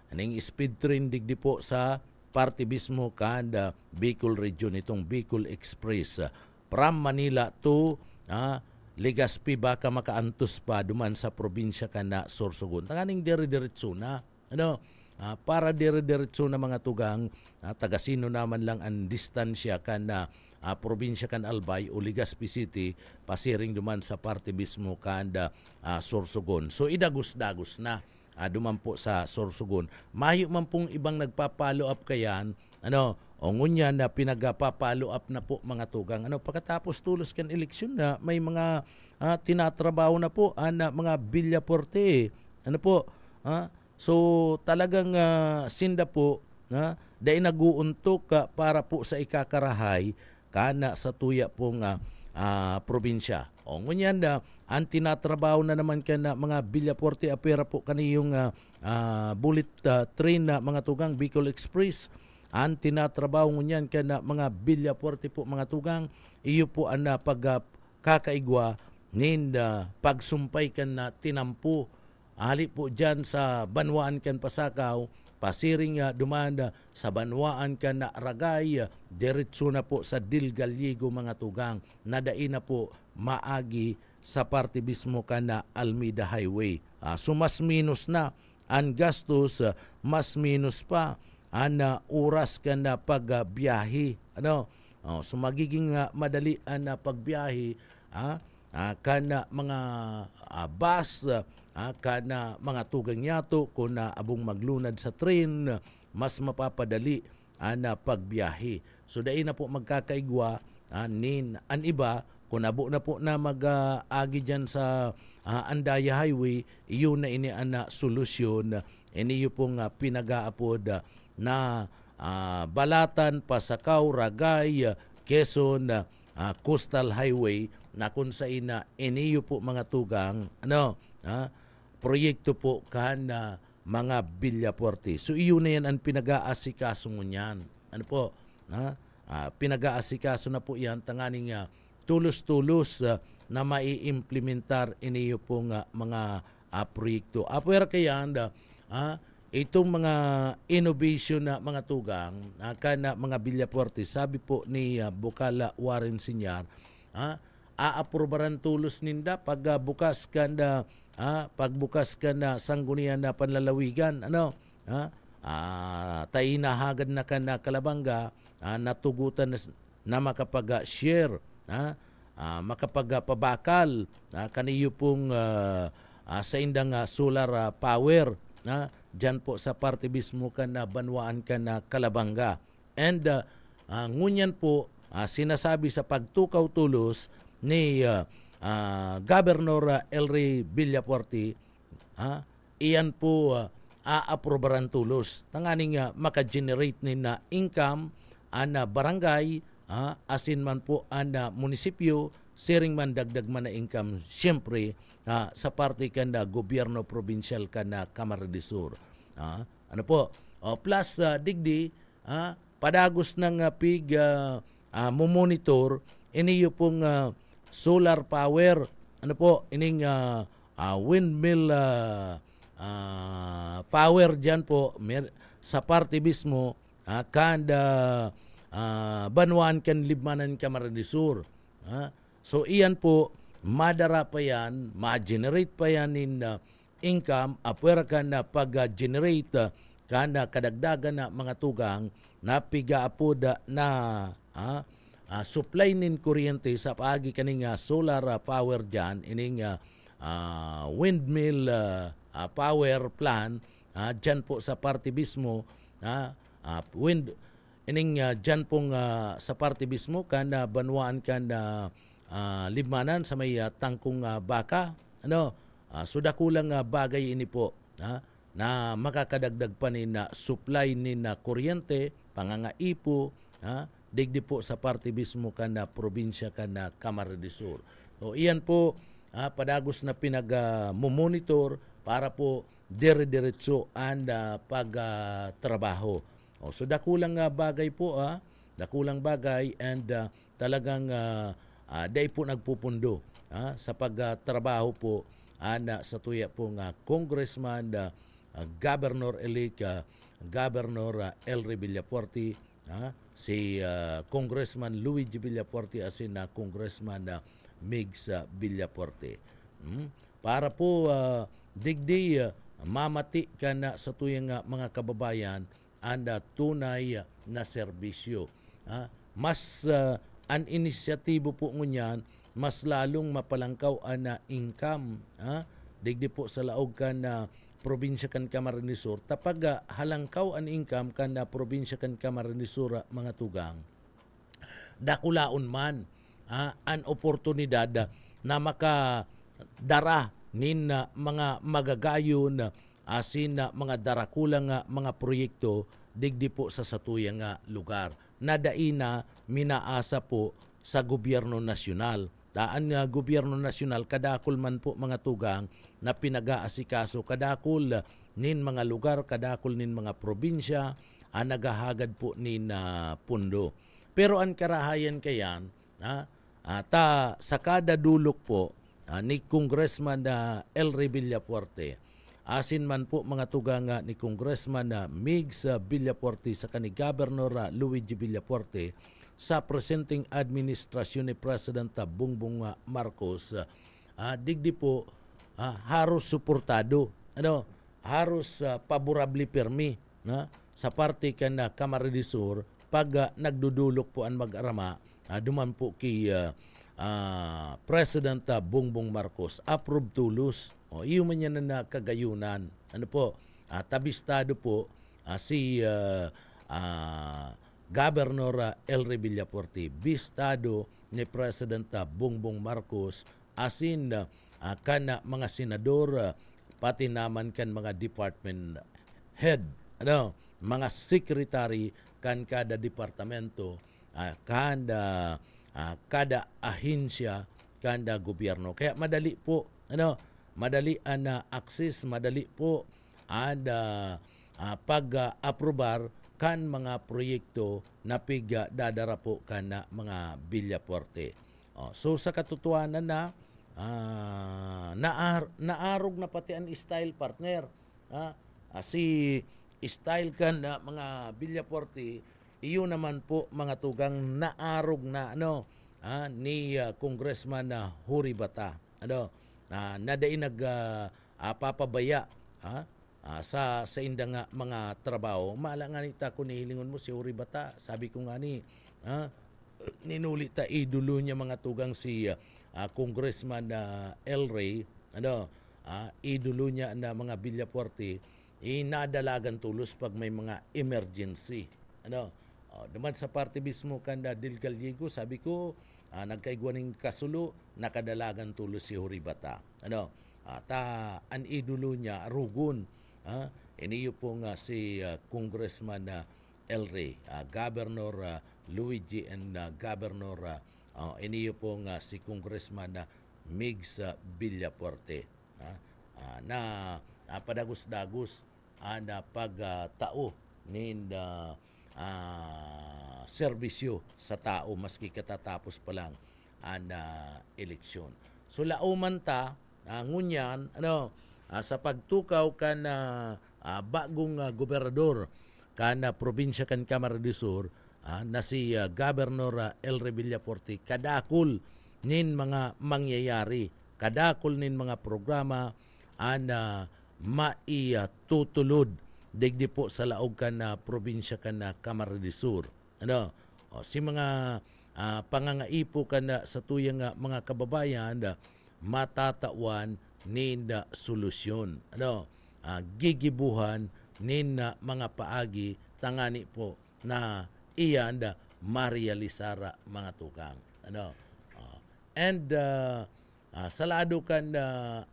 aning speed train digdi po sa party mismo kan Bicol region, itong Bicol Express from Manila to Legazpi, baka makaantos pa duman sa probinsya kana Sorsogon. Tanganing dire-diretso na, para dire-diretso na mga tugang, tagasino naman lang ang distansya kana probinsya kan Albay o Legazpi City, pasiring duman sa parte mismo kan Sorsogon. So idagos-dagos na duman po sa Sorsogon. Mayo man pong ibang nagpa-follow up kayan, o ngunya na pinagpa-follow up na po mga tugang. Pagkatapos tulos kan eleksyon na may mga tinatrabaho na po na mga bilyaporte. So talagang sinda po dahil naguuntok para po sa ikakarahay kana sa tuya pong probinsya. O ngunyan na ang tinatrabaho na naman ka na mga bilyaporte apera po kaniyong bullet train na mga tugang Bicol Express. Ang tinatrabaho ngunyan ka na mga bilyaporte po mga tugang, iyo po ang pagkakaigwa nin pagsumpay kan na tinampo. Ali po dyan sa Banwaan kan Pasakaw, pasiring dumanda sa Banwaan kan na Ragay, diretso na po sa Dilgaliego mga tugang, nadain na po maagi sa parte mismo kan na Almeida Highway. So mas minus na ang gastos, mas minus pa ang oras ka na pagbiyahe. So magiging madali ang pagbiyahe kana mga bus, kana mga tugang yato kung abong maglunad sa train, mas mapapadali ang pagbiyahe. So dahil na po magkakaigwa nin ang iba kung abo na po na mag-agi dyan sa Andaya Highway, iyon na ini ang solusyon. Iniyo pong pinag-aapod na Balatan, Pasakaw, Ragay, Quezon, Coastal Highway na kung sa ina iniyo po mga tugang proyekto po kan mga bilyaporte. So iyon na yan ang pinag-aasikaso ngunyan. Pinag-aasikaso na po yan tanganing tulos-tulos na maiimplementar iniyo pong mga proyekto. Apwer kaya itong mga innovation na mga tugang kana mga bilyaporte, sabi po ni Bukal Warren Sr., aaprobaran tulos ninda pagbukas kanda sanggunian na panlalawigan tainahagad na kana Kalabanga natugutan na makapag-share makapagpabakal kaniyo pong sa indang solar power dyan po sa parte mismo ka na Banwaan ka na Kalabanga. And ngunyan po sinasabi sa pagtukaw tulos ni Governor Elry Villapuerte, iyan po aaprobaran tulos. Tanganing maka-generate ni na income na barangay, asin man po na munisipyo, siring man dagdag man na income, siyempre sa parte ka na gobyerno provincial ka na Camarines Sur. Plus digdi, padagos ng pig mumonitor, iniyo pong solar power, ining windmill power dyan po sa parte mismo kanda Banwaan kan Libmanan Camarines Sur. So iyan po, madara pa yan, ma-generate pa yan in income, apwera ka na pag-generate ka na kadagdagan na mga tugang na piga-apod na supply nin kuryente sa paagi kaning solar power dyan, ining windmill power plant dyan po sa parte mismo, ining dyan pong sa parte mismo ka na Banwaan ka na Libmanan sa may tangkong baka. Suda kulang bagay ini po na makakadagdag pa ni na supply ni na kuryente, pangangaipo, digdi po sa parte mismo ka na probinsya ka na Camarines Sur. So iyan po padagos na pinag-monitor para po dire-diretso ang pagtrabaho. So dakulang bagay po, dakulang bagay and talagang day po nagpupundo sa pagtrabaho po sa tuya po nga Congressman Governor-elect Governor Elry Villafuerte, si Congressman Luigi Villafuerte asin na Congressman Migs Villafuerte. Para po digdi mamati ka na sa tuyang mga kababayan ang tunay na serbisyo. Mas ang inisyatibo po ngunyan, mas lalong mapalangkaw na income. Digdi po sa laog ka na probinsya kan Camarines Sur, tapag halangkaw ang income kan na probinsya kan Camarines Sur mga tugang. Dakulaon man an oportunidad na makadara nin mga magagayon asin mga darakulang mga proyekto digdi po sa satuyang lugar. Nadaina minaasa po sa gobyerno nasyonal. Daan nga gobyerno nasyonal kadakol man po mga tugang na pinag-aasikaso kadakol nin mga lugar, kadakol nin mga probinsya nagahagad po nin pundo. Pero ang karahayan kayan sa kada dulok po ni Congressman Elry Villafuerte, asin man po mga tugang ni Congressman Migs Villafuerte sa kani Governor Luigi Villafuerte sa presenting administrasyon ni President Bongbong Marcos, digdi po harus suportado, harus favorably permi sa parte kan Camarines Sur pag nagdudulok po ang mag-arama duman po kay President Bongbong Marcos approve tulos. Iyo man yan na kagayunan. Tabistado po si Governor Elry Villafuerte, bistado ni President Bongbong Marcos asin kana mga senador pati naman kan mga department head, mga secretary kan kada departamento, kada ahensya, kada gobyerno. Kaya madali po, madali na access, madali po pag-aprobar kan mga proyekto na dadara po kan mga Villafuerte. So sa katotohanan na naarog na pati ang style partner. Si style kan mga Villafuerte, iyo naman po mga tugang naarog na ni Congressman Huri Bata. Nadain papabaya sa indang mga trabaho. Maala nga nita kung nihilingon mo si Huri Bata, sabi ko nga ni ninulit idolo niya mga tugang si Congressman Elry, idolo niya na mga Villafuerte, inadalagan tulos pag may mga emergency. Naman sa parte mismo kanda Del Gallego, sabi ko nagkaigwaning kasulo, nakadalagan tulos si Huri Bata. An idolo niya rugun. Iniyo po nga si Congressman Elry, Governor Luigi and Governor iniyo po nga si Congressman Migs Villafuerte, na padagos-dagos na pagtao nin serbisyo sa tao maski katatapos pa lang ang eleksyon. So lauman ta ngunyan sa pagtukaw kan bagong gobernador kan probinsya kan Camarines Sur, na si Governor Elry Villafuerte, kadakol nin mga mangyayari, kadakol nin mga programa maitutulod digdi po sa laog kan probinsya kan Camarines Sur. Si mga pangangaipo kan sa tuyang mga kababayan matatawan nin solusyon. Gigibuhan nin mga paagi tangani po na iyan marealisara mga tukang. And sa lado kan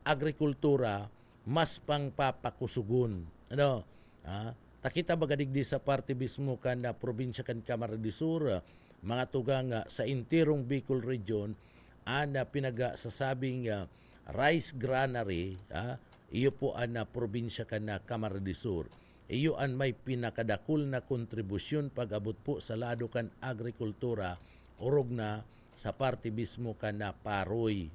agrikultura mas pang papakusugun. Takita bagadigdi sa parte mismo kan probinsya kan Camarines Sur, mga tugang sa intirong Bicol region, pinag-sasabing rice granary, iyo po an probinsya kan na Camarines Sur. Iyo an may pinakadakul na kontribusyon pag-abot po sa lado kan agrikultura orog na sa parte mismo kan na Paroy.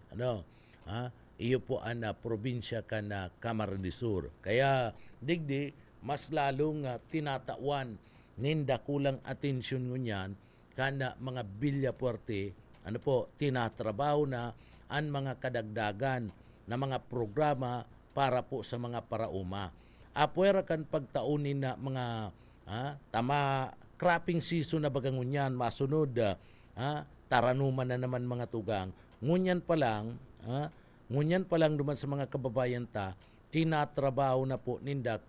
Iyo po an probinsya kan na Camarines Sur. Kaya digdi mas lalong tinatawan ninda kulang atensyon ngunyan kana mga Villapuerte tinatrabaho na ang mga kadagdagan na mga programa para po sa mga parauma. Apwera kan pagtaunin na mga cropping season na bagang ngunyan masunod taranuman na naman mga tugang. Ngunyan pa lang duman sa mga kababayan tinatrabaho na po ninda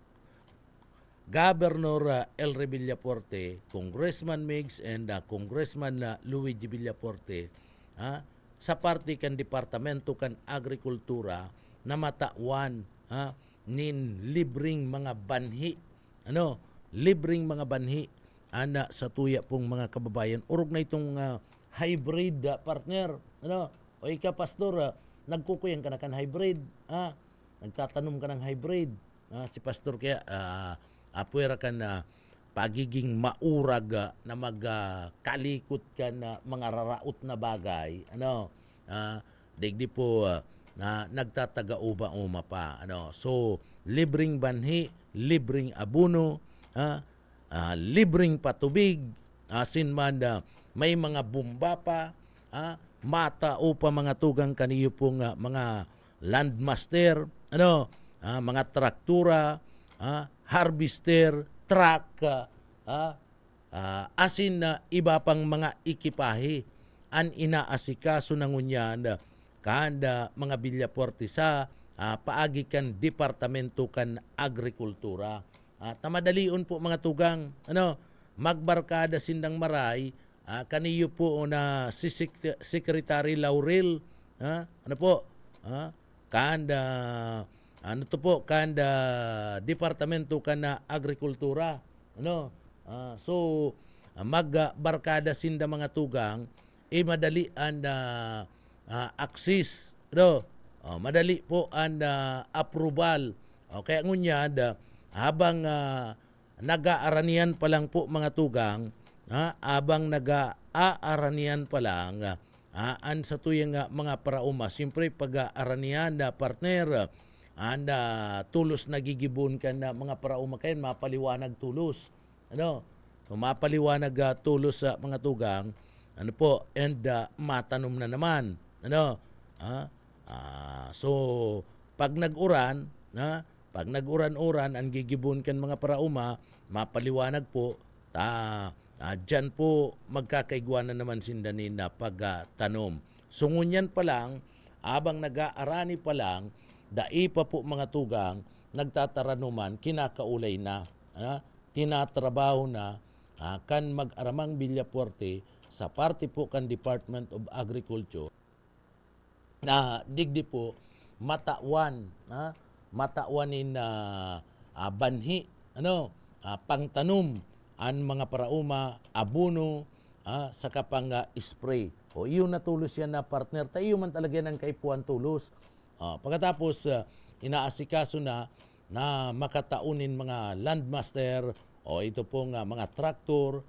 Governor Elre Villapuerte, Congressman Migs and Congressman Luigi Villapuerte sa parte kan Departamento kan Agrikultura na matawan nin libreng mga banhi. Libreng mga banhi sa tuya pong mga kababayan. Urog na itong hybrid partner. O ika pastor, nagkukuyan ka na kan hybrid. Nagtatanom ka ng hybrid. Si pastor kaya apwera ka na pagiging maurag na magkalikot ka na mga raraot na bagay. Digdi po na nagtataga-uba-uma pa. So, libreng banhi, libreng abono, libreng patubig, asin man may mga bumba pa, mata o pa mga tugang kaniyo pong mga landmaster, mga traktura, harvester, truck, asin na iba pang mga ikipahe an inaasikaso ng unyan kanda mga Villapuerte sa paagi kan Departamento kan Agrikultura. Tamadalion po mga tugang, magbarkada sindang maray, kaniyo po na si Secretary Laurel, kanda Departamento kan Agrikultura. So magbarkada sinda mga tugang, madali ang access, madali po ang approval. Kaya ngunya habang nag-aaranian pa lang po mga tugang, habang nag-aaranian pa lang an sa tuyang mga parauma, siyempre pag-aaranian partner, tulos nagigibon ka na mga parauma kayo, mapaliwanag tulos. So mapaliwanag tulos sa mga tugang, and matanom na naman. So pag nag-uran, uran ang gigibon kan mga parauma, mapaliwanag po, dyan po magkakaigwanan naman sindanin na pagtanom. So ngunyan pa lang, abang nag-aarani pa lang, dai pa po mga tugang, nagtataranuman, kinakaulay na, tinatrabaho na, kan mag-aramang Villapuerte sa parte po kan Department of Agriculture na digdi po matawan in banhi, pangtanom an mga parauma, abono, saka pang spray. O iyon na tulos yan na partner, tayo man talaga ng kaipuan tulos. Pagkatapos inaasikaso na makataunin mga landmaster o ito pong mga traktor,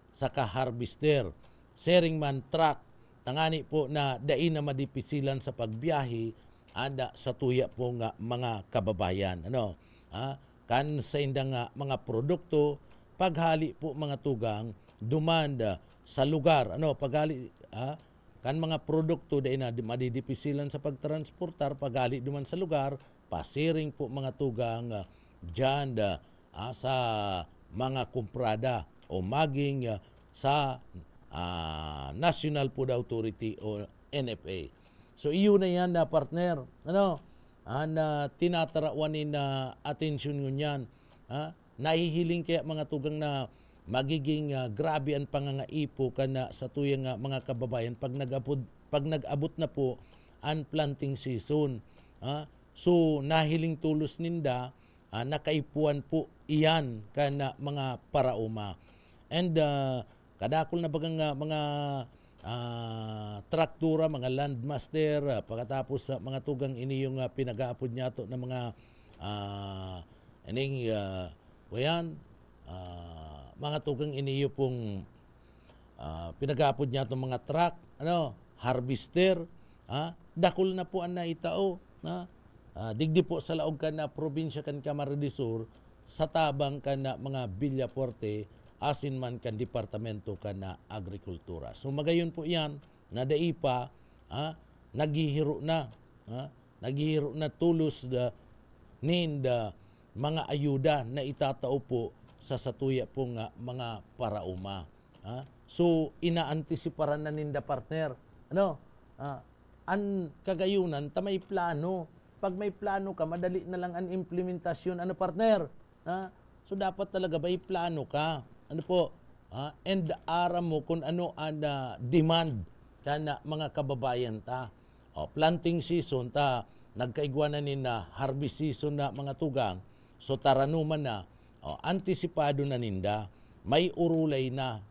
saka harvester, sharing man truck, tangani po na dai na madipisilan sa pagbiyahe sa tuya po mga kababayan. Kan sa indang mga produkto, paghali po mga tugang, dumanda sa lugar. Paghali, kan mga produkto dai na madidipisilan sa pagtransportar, paghali duman sa lugar, pasiring po mga tugang dyan sa mga kumprada o maging sa National Food Authority o NFA. So iyo na yan na partner, tinatarawanin na atensyon ngunyan. Nahihiling kaya mga tugang na magiging grabe ang pangangaipo kana sa tuyang mga kababayan pag nag-abot na po ang planting season. So nahiling tulos ninda, nakaipuan po iyan kana mga parauma. And kadakol na bagang mga traktura, mga landmaster, pagkatapos sa mga tugang ini yung pinag-aapod niya to ng mga mga tugang ini yung pong pinag-aapod niya to mga truck, harvester, dakol na po ang naitao, digdi po sa laog ka na probinsya kan Camarines Sur, sa tabang ka na mga Villaporte, asin man kan departamento ka na agrikultura. So magayon po yan, na daipa, naghihiro na tulos mga ayuda na itatao po sa satuya po nga mga parauma. So inaantisiparan na ninda partner. An kagayunan, may plano. Pag may plano ka, madali na lang ang implementasyon. Partner? So dapat talaga may plano ka. And aram mo kung ano ang demand ka na mga kababayan ta. Planting season ta, nagkaigwanan na harvest season na mga tugang. So taranuman na, antisipado na ninda, may urulay na,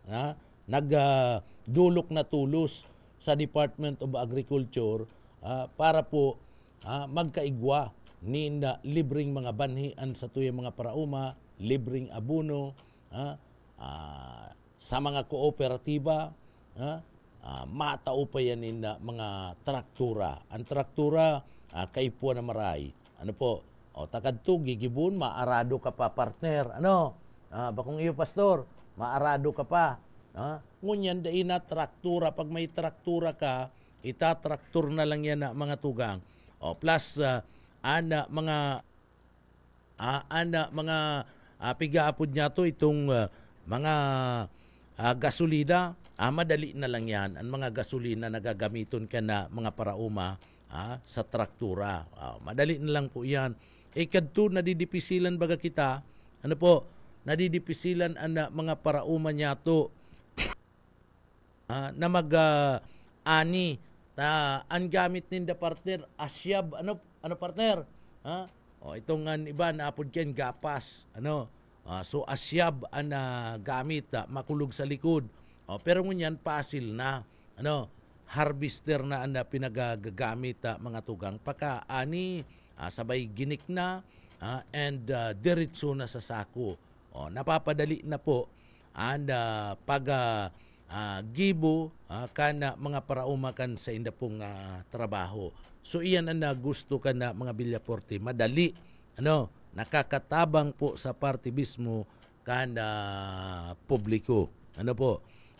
nagdulok na tulos sa Department of Agriculture para po magkaigwa ninda libreng mga banhian sa tuyang mga parauma, libreng abono, sa mga kooperatiba, matao pa yan ninda mga traktura. Ang traktura, kaipuan na maray. Takadto, gigibun, maarado ka pa partner. Bakong iyo pastor, maarado ka pa. Ngunyan dahil na traktura, pag may traktura ka, itatraktur na lang yan na mga tugang. Plus, mga pigaapod niya to itong mga gasolina, madali na lang yan. Ang mga gasolina na gagamiton ka na mga parauma sa traktura. Madali na lang po yan. Kadto, nadidipisilan baga kita, nadidipisilan ang mga parauma niya to na mag-ani. Ang gamit ninda partner, asyab, partner? Itong iba naapod ken gapas, so asyab ang gamit, makulog sa likod. Pero ngunyan pasil na, harvester na ang pinagagamit mga tugang. Paka ani, sabay ginik na, and diretso na sa sako. Napapadali na po ang gibo kana mga parauma kan sa inda pong trabaho. So iyan ang gusto ka na mga Villaporte, madali, nakakatabang po sa partibismo kan publiko.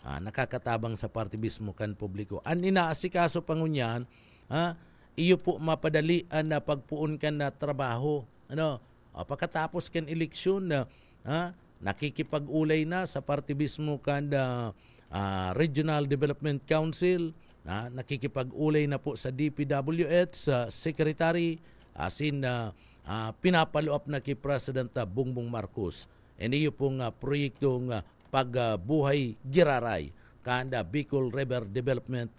Nakakatabang sa partibismo kan publiko. Ang inaasikaso pangunyan, iyo po mapadali na pagpuon kan na trabaho. Pagkatapos kan eleksyon, nakikipag-ulay na sa partibismo kan Regional Development Council, nakikipag-ulay na po sa DPWH, sa Secretary, asin pinapalo up na kay President Bongbong Marcos. And iyo pong proyektong pagbuhay giraray kanda Bicol River Development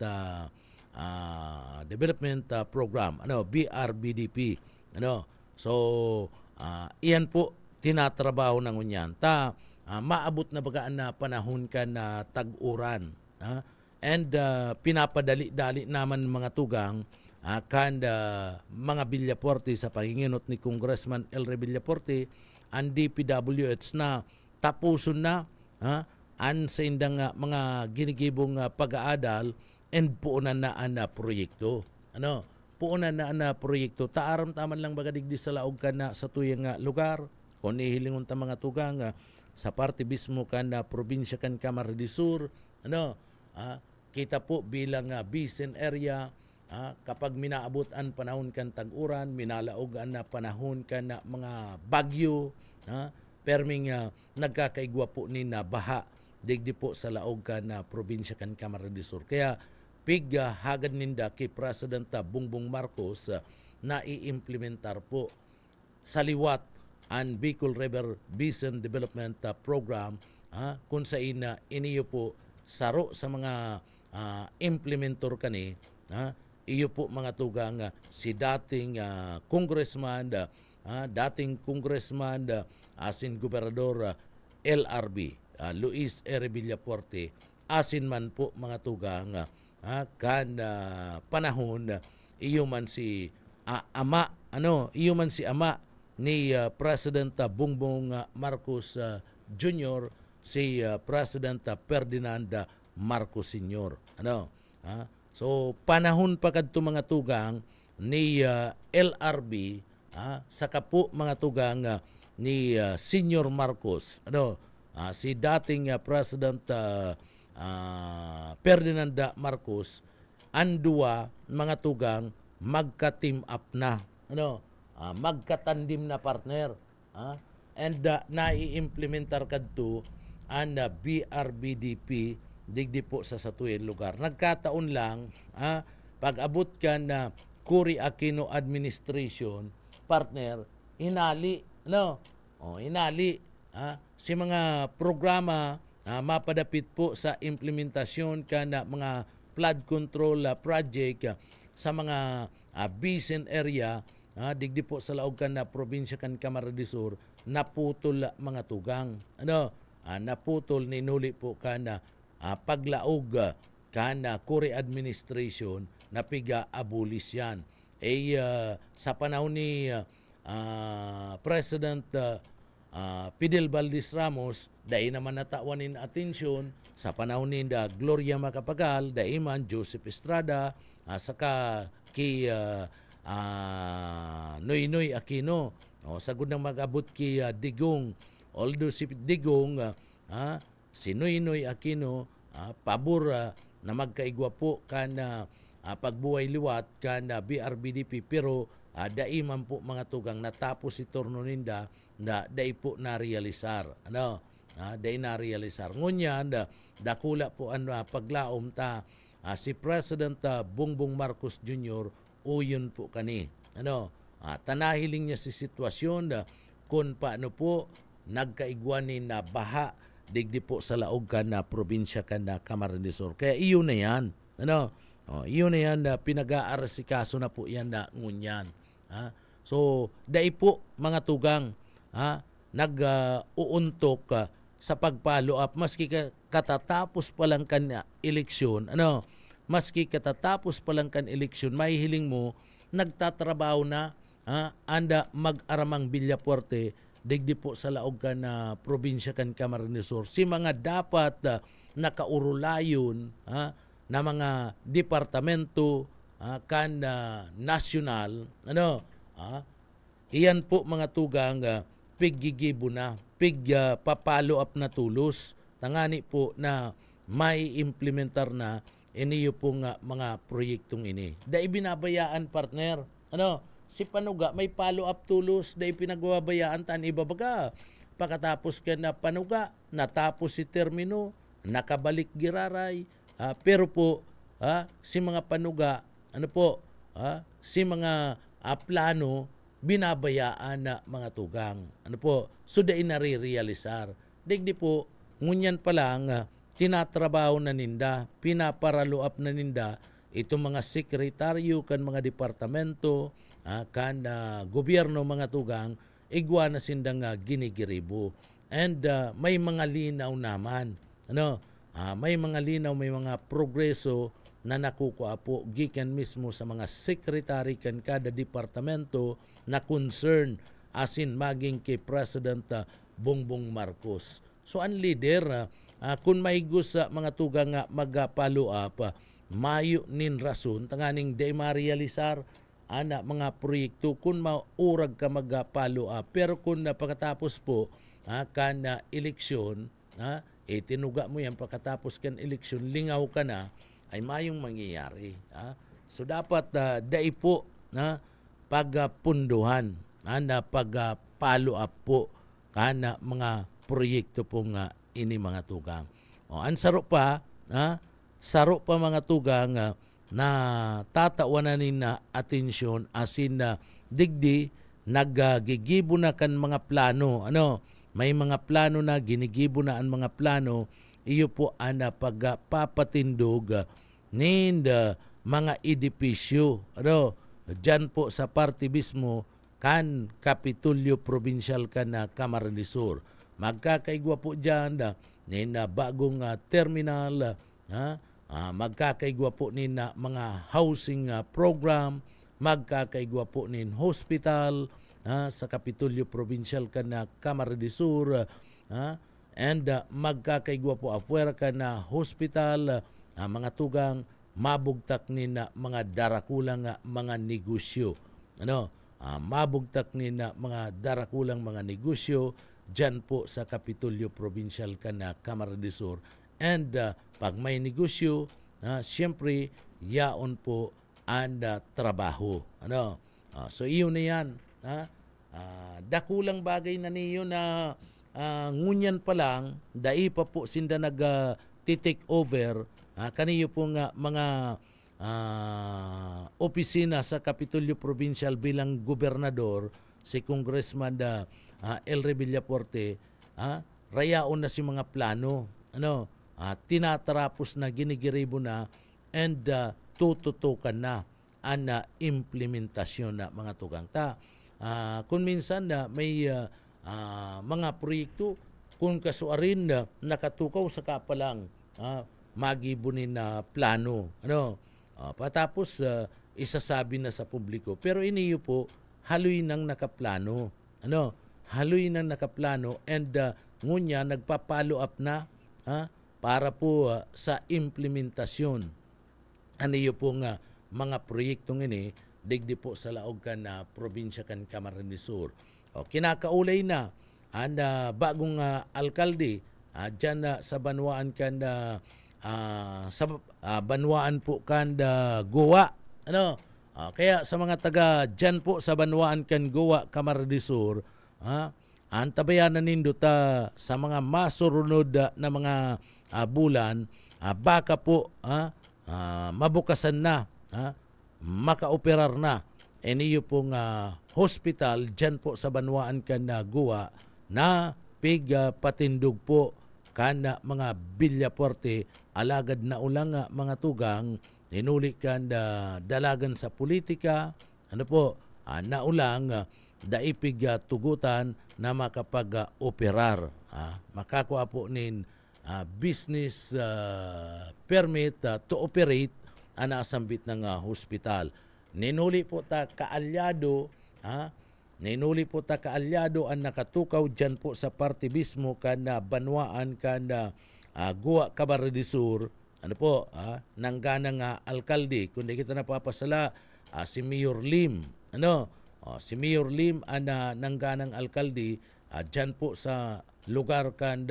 Program, BRBDP. So, iyan po tinatrabaho ng unyan. Maabot na bagaan na panahon ka na tag-uran. And pinapadali-dali naman mga tugang kanda mga Villaporte sa panginginot ni Congressman Elre Villaporte, ang DPWH na tapuson na an sa indang mga ginigibong pag-aadal and puunan na ang proyekto. Puunan na ang proyekto. Taaram taman lang baga digdi sa laog ka na sa tuyang lugar. Kung nihilingon ta mga tugang sa partibismo kan na probinsya kan Camarines Sur, kita po bilang Bisan area, kapag minaabot ang panahon kan tag-uran, minalaog ang panahon kan na mga bagyo, perming nagkakaigwa po ni na baha digdi po sa laog kan na probinsya kan Camarines Sur. Kaya hagad ninda kay President Bongbong Marcos na i-implementar po sa liwat ang Bicol River Basin Development Program, kung sa iniyo po saro sa mga implementor kani, iyo po mga tugang si dating congressman, asin gobernador LRB, Luis R. Villaporte, asin man po mga tugang kan panahon iyo man si iyo man si ama ni President Bongbong Marcos Jr., si President Ferdinand Marcos Sr. So panahon pa kadto mga tugang ni LRB saka po mga tugang ni Senior Marcos si dating President Ferdinand Marcos andua mga tugang magka-team up na magkatandim na partner and nai-implementar kadto ang BRBDP digdi po sa satuyen lugar. Nagkataon lang pag-abot ka na Cory Aquino administration partner inali si mga programa mapadapit po sa implementasyon ka na mga flood control project sa mga basin area digdi po sa laog kan na probinsya kan Camarines Sur naputol mga tugang naputol ninuli po ka na paglaog ka na Cory administration na piga-abolish yan sa panahon ni President Fidel Valdez Ramos dai naman natawanin atensyon sa panahon ni Gloria Macapagal dai man Joseph Estrada saka kay Noynoy Aquino sagud nang mag-abot kay Digong although si Digong si Noynoy Aquino pabor na magkaigwa po kana pagbuhay liwat kana BRBDP pero dai man po mga tugang natapos si turno ninda na dai po na-realisar dai na-realisar ngunyan dakula po ang paglaom ta si President Bongbong Marcos Jr. uyon po kani tanahiling niya si sitwasyon kung paano po nagkaigwanin na baha digdi po sa laog ka na probinsya ka na Camarines Sur kaya iyon na yan iyon na yan pinag-aarsikaso na po yan na ngunyan so dai po mga tugang nag-uuntok sa pag-follow up maski katatapos pa lang kan eleksyon maski katatapos pa lang kan eleksyon mahihiling mo nagtatrabaho na anda mag-aramang Villafuerte digdi po sa laog ka na probinsya kan Camarines Sur si mga dapat nakaurulayon na mga departamento kan nasyonal iyan po mga tugang piggigibo na papalo up na tulos tangani po na may implementar na iniyo pong mga proyektong ini dai binabayaan partner si Panuga may follow up tulos dai pinagbabayaan tan ibabaga pagkatapos ka na Panuga natapos si termino nakabalik giraray pero po si mga Panuga si mga plano binabayaan na mga tugang so dai nare-realisar digdi po ngunyan pa lang tinatrabaho na ninda pinaparalo up na ninda itong mga sekretaryo kan mga departamento kan gobyerno mga tugang igwa na sindang ginigiribo and may mga linaw naman may mga linaw may mga progreso na nakukuha po gikan mismo sa mga sekretary kan kada departamento na concern asin maging kay President Bongbong Marcos so ang leader kung mahigos sa mga tugang mag-follow up mayo nin rason tanganing di ma-realisar mga proyekto kung maurag ka mag-follow up pero kung pagkatapos po kan eleksyon tinuga mo yan pagkatapos kan eleksyon lingaw ka na ay mayong mangyayari so dapat dai po pagpunduhan na pag-follow up po kana mga proyekto po ini mga tugang ang saro pa mga tugang na tatawanan na atensyon asin na digdi naggigibo na kan mga plano may mga plano na ginigibo na ang mga plano iyo po ana pagpapatindog nin mga edipisyo dyan po sa party mismo kan Kapitulyo Provincial kan na Camarines Sur magkakaigwa po dyan nin bagong terminal, magkakaigwa po nin mga housing program, magkakaigwa po nin hospital sa Kapitolyo Provincial kan Camarines del Sur, and magkakaigwa po afuera kan hospital, mga tugang mabugtak nin mga darakulang mga negosyo. Mabugtak nin mga darakulang mga negosyo dyan po sa Kapitolyo Provincial kan Camarines del Sur. And pag may negosyo, siyempre yaon po ang trabaho. So iyon na yan. Dakulang bagay na niyo na ngunyan pa lang, dai pa po sinda nag-take over, kaniyo po nga mga opisina sa Kapitolyo Provincial bilang gobernador, si Congressman Elre Villaporte, rayaon na si mga plano, tinatarapos na, ginigiribo na, and tututukan na ang implementasyon na mga tugang. Kung minsan na may mga proyekto, kung kasuarin na nakatukaw sa kapalang magibunin na plano, patapos isasabi na sa publiko. Pero iniyo po, haloy nang nakaplano. Haloy nang nakaplano, and ngunya nagpa-follow up na para po sa implementasyon. Aniyo po nga mga proyektong ini digdi po sa laog kan probinsya kan Camarines del Sur. Kinakaulay na ang bagong alkalde dyan sa Banwaan kan sa Banwaan po kan Goa. Kaya sa mga taga dyan po sa Banwaan kan Goa, Camarines del Sur, ang tabayanan nindo sa mga masurunod na mga bulan, baka po mabukasan na, makaoperar na iniyo pong hospital dyan po sa Banwaan kan Goa na patindog po kan mga Villaporte, alagad na ulang mga tugang, inuli kan dalagan sa politika, naulang daipig tugutan na makapag-operar. Makakuha po nin business permit to operate ang nasambit ng hospital. Ninuli po ta kaalyado, ang nakatukaw dyan po sa parte mismo kan Banwaan kan Goa, Camarines del Sur, nangganang alkalde, kundi kita napapasala, si Mayor Lim, si Mayor Lim ang nangganang alkalde dyan po sa lugar kan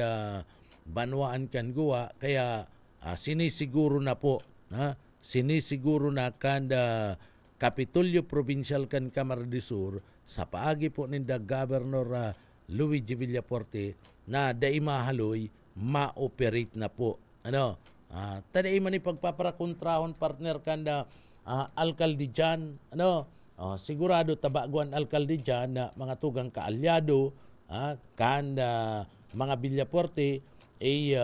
Banwaan kan Goa, kaya sinisiguro na po, sinisiguro na kan Kapitolyo Provincial kan Camarines del Sur sa paagi po ni Governor Luigi Villaporte na daimahaloy ma-operate na po. Taday man ipagpaparakontrahon partner kan alkalde dyan, sigurado tabaguan alkalde dyan na mga tugang kaalyado kan mga Villaporte ay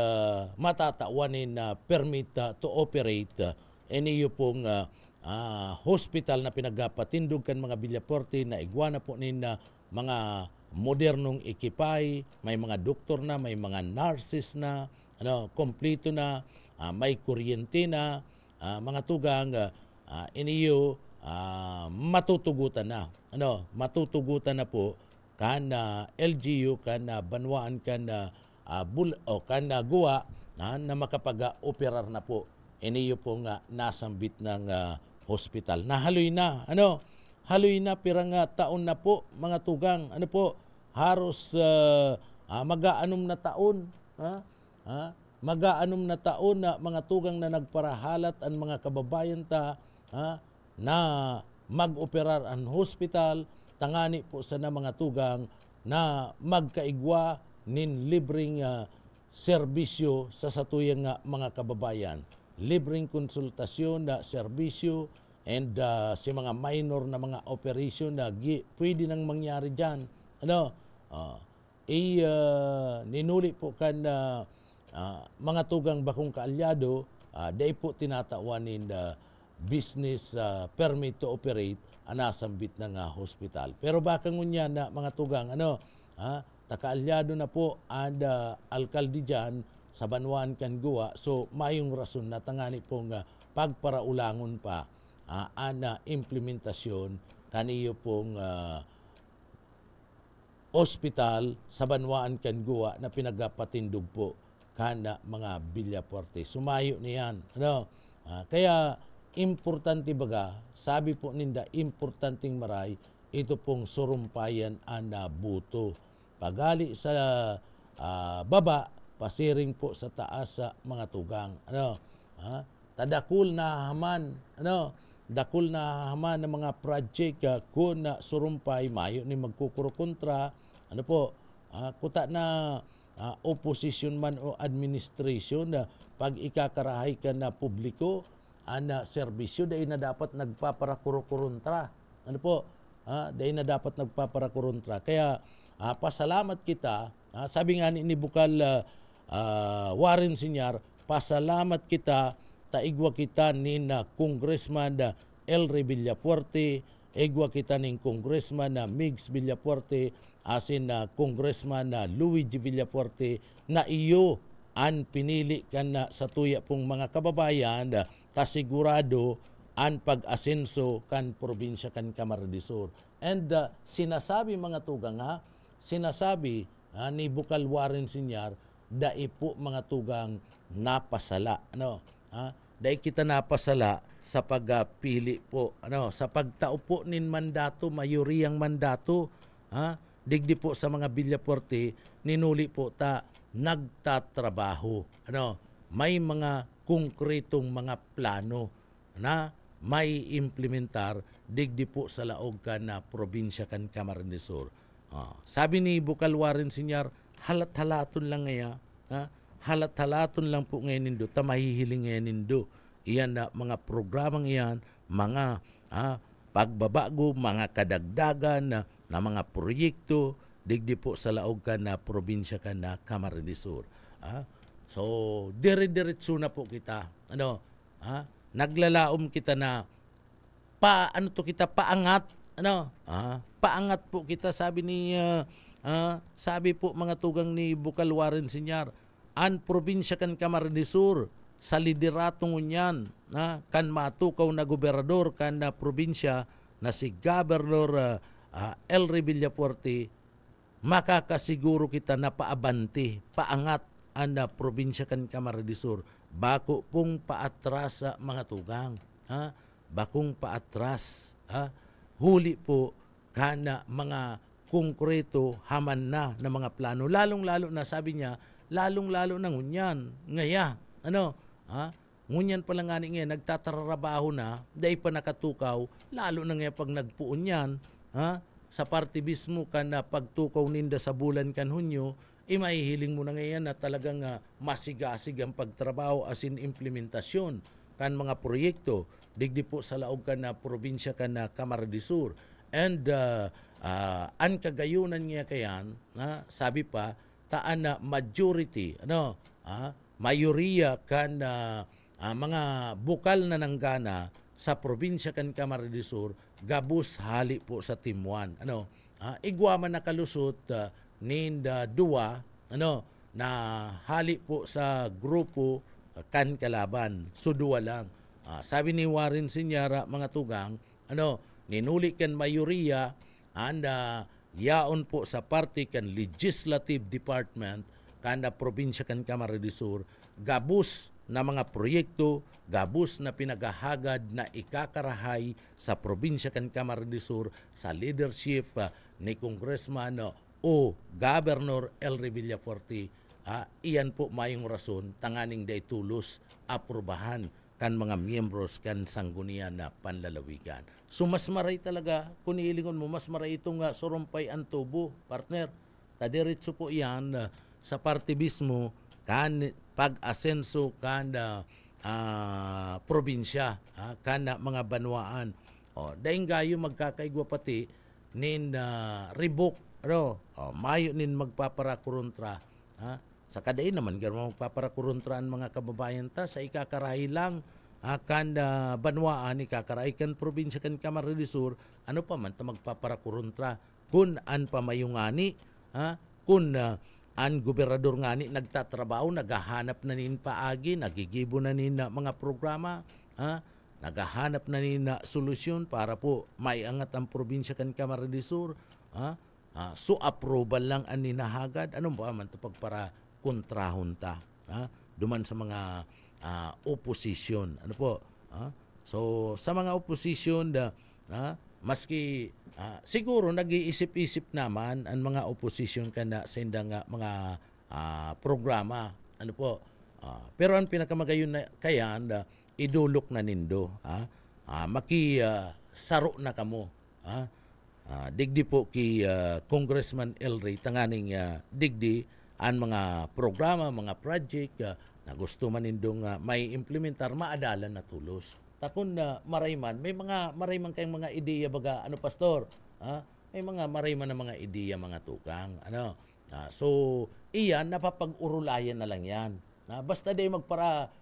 matatawanin na permit to operate iniyo pong hospital na pinagpatindog kan mga Villaporte na igwana po nin mga modernong ekipay, may mga doktor na, may mga nurses na, kompleto na, may kuryente na, mga tugang iniyo matutugutan na. Matutugutan na po kan LGU, kan Banwaan, kan Goa na makapag-operar na po. Iniyo po nga nasambit ng hospital. Nahaloy na. Haloy na pirang taon na po mga tugang. Haros mag-aanom na taon. Mag-aanom na taon na mga tugang na nagparahalat ang mga kababayan na mag-operar ang hospital. Tangani po sa na mga tugang na magkaigwa nin libreng serbisyo sa satuyang mga kababayan. Libreng konsultasyon na serbisyo, and si mga minor na mga operation na pwede nang mangyari dyan. Ninuli po kan mga tugang bakong kaalyado, dahil po tinatawanin business permit to operate anasambit ng hospital. Pero baka ngunya na mga tugang, takaalyado na po ang alkalde dyan, sa banwaan kan guwa. So mayong rason na tangani pong pagparaulangon pa ana implementasyon kaniyo pong ospital sa banwaan kan guwa na pinagapatindog po kana mga Villafuerte. Sumayo niyan. Ano? Kaya importante baga, sabi po ninda, importanteng maray, ito pong surumpayan ana buto. Pagali sa baba, pasiring po sa taas sa mga tugang. Ano? Tadakul na haman, ano? Dakul na haman ng mga project kung na surumpay, mayo ni magkukuro kontra. Ano po? Kuta na opposition man o administration na pag ikakarahay ka na publiko, ana serbisyo, dahil na dapat nagpaparakuruntra. Ano po? Dahil na dapat nagpaparakuruntra. Kaya pasalamat kita, sabi nga ni Bukal Warren Sr., pasalamat kita, taigwa kita ni na Congressman Elry Villafuerte, igwa kita ning Congressman na Migs Villafuerte, asin na Congressman na Luigi Villafuerte, na iyo an pinili kan na sa tuya pong mga kababayan kasigurado an pag-asenso kan probinsya kan Camarines Sur. And sinasabi mga tugang sinasabi ni Bukal Warren Sr., dai po mga tugang napasala. Ano? Dai kita napasala sa pagpili po, ano, sa pagtaupo nin mandato, mayoriyang mandato, digdi po sa mga Villafuerte, ninuli po ta nagtatrabaho. Ano, may mga konkretong mga plano na may implementar digdi po sa laog ka na probinsya kan Camarines Sur. Sabi ni Bukal Warren Sr., halat-halaton lang ngaya, halat-halaton lang po ngayon nindo, ta mahihiling ngayon nindo. Iyan na mga programang iyan, mga pagbabago, mga kadagdagan na mga proyekto, digdi po sa laog ka na probinsya ka na Camarines Sur. So, dire-diretso na po kita. Ano? Naglalaom kita na paangat. Ano? Paangat po kita, sabi ni sabi po mga tugang ni Bukal Warren Sr., an probinsya kan Camarines Sur sa lideratong unyan kan matukaw na gobernador kan na probinsya na si Governor Elry Villafuerte, makakasiguro kita na paabanti, paangat ang probinsya kan Camarines Sur. Bako pong paatras sa mga tugang. Bakong paatras. Huli po kana mga konkreto haman na mga plano. Lalong-lalo na, sabi niya, lalong-lalo na ngunyan. Ngaya, ano? Ngunyan pala nga niya, nagtatrabaho na, dahil pa nakatukaw, lalo na nga pag nagpuon yan, sa partibismo ka na pagtukaw ninda sa bulan kan Hunyo, maihiling mo na ngayon na talagang masigasig ang pagtrabaho as in implementasyon kan mga proyekto, digdi po sa laog ka na probinsya ka na Camarines Sur. And ang kagayunan niya kayan, sabi pa, taan na majority, mayoriya kan mga bukal na nanggana sa probinsya kan Camarines Sur, gabus hali po sa Timuan. Igwa man nakalusot ninda duwa, na hali po sa grupo kan kalaban. So duwa lang. Sabi ni Warren Sr., mga tugang, ninuli kan mayoriya anda yaon po sa party kan legislative department kada probinsya kan Camarines Sur, gabus na mga proyekto, gabus na pinagahagad na ikakarahay sa probinsya kan Camarines Sur sa leadership ni Congressman o Governor Elry Villafuerte. Iyan po mayong rason tanganing day tulos aprobahan kan mga miyembros kan sanggunian na panlalawigan. So mas maray talaga, kung iilingon mo, mas maray itong surumpay ang tubo, partner. Tadiritso po yan sa partibismo kan pag-asenso kan probinsya, kan mga banwaan. Dahil gayo magkakaigwa pati nin ribok, mayo nin magpaparakuruntra. Sa kadain naman, gano'n magpaparakuruntraan mga kababayan ta sa ikakarahi lang kan banwaan, ikakarahi kan probinsya kan Camarines Sur, ano pa man ta magpaparakuruntra. Kung an pamayungani, kung ang gobernador nga ni nagtatrabaho, naghahanap na nin paagi, nagigibo na nin na mga programa, naghahanap na nin na solusyon para po maiangat ang probinsya kan Camarines Sur. So approval lang ang ninahagad. Anong ba man ito pagpara kontrahon ta? Duman sa mga opposition. Ano po? So sa mga opposition, maski siguro nag-iisip-isip naman ang mga opposition kana sa indang mga programa. Ano po? Pero ang pinakamagayon na kayan, idulok na nindo. Saro na kamo. Digdi po ki Congressman El Rey tanganing digdi ang mga programa, mga project na gusto man nindong may implementar maadalan na tulos. Takon na marayman, may mga marayman kayong mga ideya baga, ano pastor? May mga marayman na mga ideya mga tukang. Ano? So, iyan napapag-urulayan na lang yan. Basta day magpara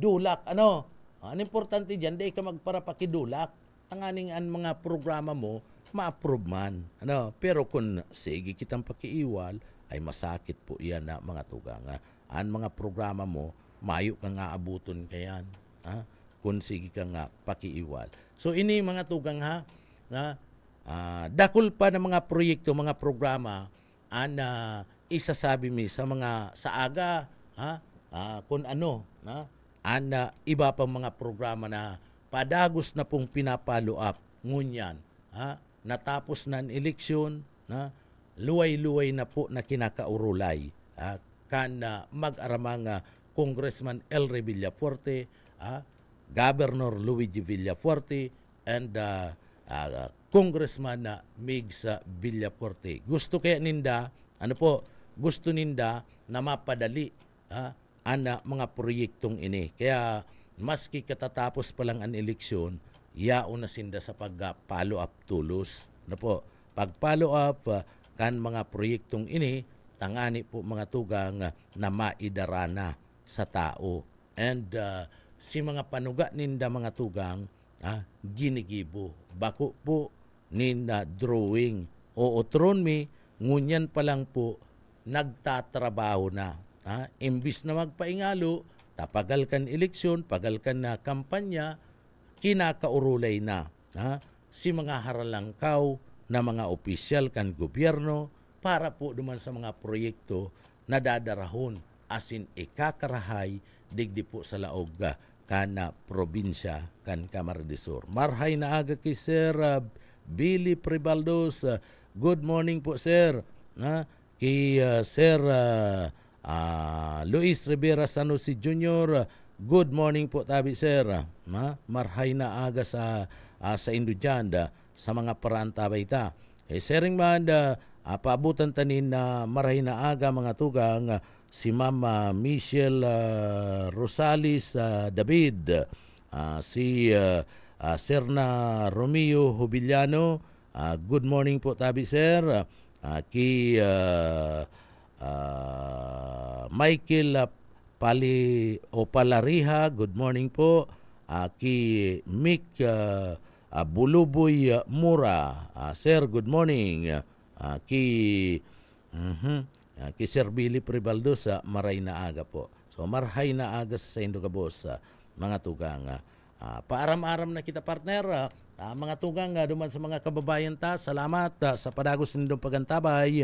dulak, ano? Ang importante diyan day ka magpara pakidulak. Tanganing ang mga programa mo ma-approve man. Ano? Pero kung sige kitang pakiiwal, ay masakit po iyan na mga tugang. Ang mga programa mo, mayo ka nga abuton kayan. Kung sige ka nga pakiiwal. So ini mga tugang dakol pa ng mga proyekto, mga programa ang isasabi mi sa mga saaga kung ano iba pang mga programa na padagos na pong pinapalo up ngunyan. Natapos na ang eleksyon, luway-luway na po na kinakaurulay kan mag-aramang Congressman El Rey Villafuerte, Governor Luigi Villafuerte, and Congressman Migs Villafuerte. Gusto kaya ninda, gusto ninda na mapadali ang mga proyektong ini. Kaya maski katatapos pa lang ang eleksyon, yaon na sinda sa pag-follow up tulos. Pag-follow up kan mga proyektong ini, tangani po mga tugang na maidarana sa tao. And si mga panuga ninda mga tugang, ginigibo. Bako po ninda drawing. O otron mi, ngunyan pa lang po, nagtatrabaho na. Imbis na magpaingalo, tapagal kan eleksyon, pagal kan na kampanya, kinakaurulay na. Si mga haralangkaw na mga opisyal kan gobyerno para po duman sa mga proyekto na dadarahon asin ikakarahay digdi po sa laog kana probinsya kan Camarines Sur. Marhay na aga kay Sir Billy Pribaldos. Good morning po sir. Kay Sir Luis Rivera Sanusi Jr. Good morning po tabi sir. Marhay na aga sa Indudyan sa mga paraan tabay ta. Sering man paabutan tanin na marhay na aga mga tugang si Mama Michelle Rosales David, si Sir na Romeo Hubiliano. Good morning po tabi sir. Ki Michael Palariha, good morning po. Ki Mick Buluboy Mura, sir, good morning. Ki Sir Billy Pribaldos, maray na aga po. So marhay na aga sa Indogabos, mga tugang. Paaram-aram na kita partner, mga tugang duman sa mga kababayan ta. Salamat sa padagos nindong pagantabay.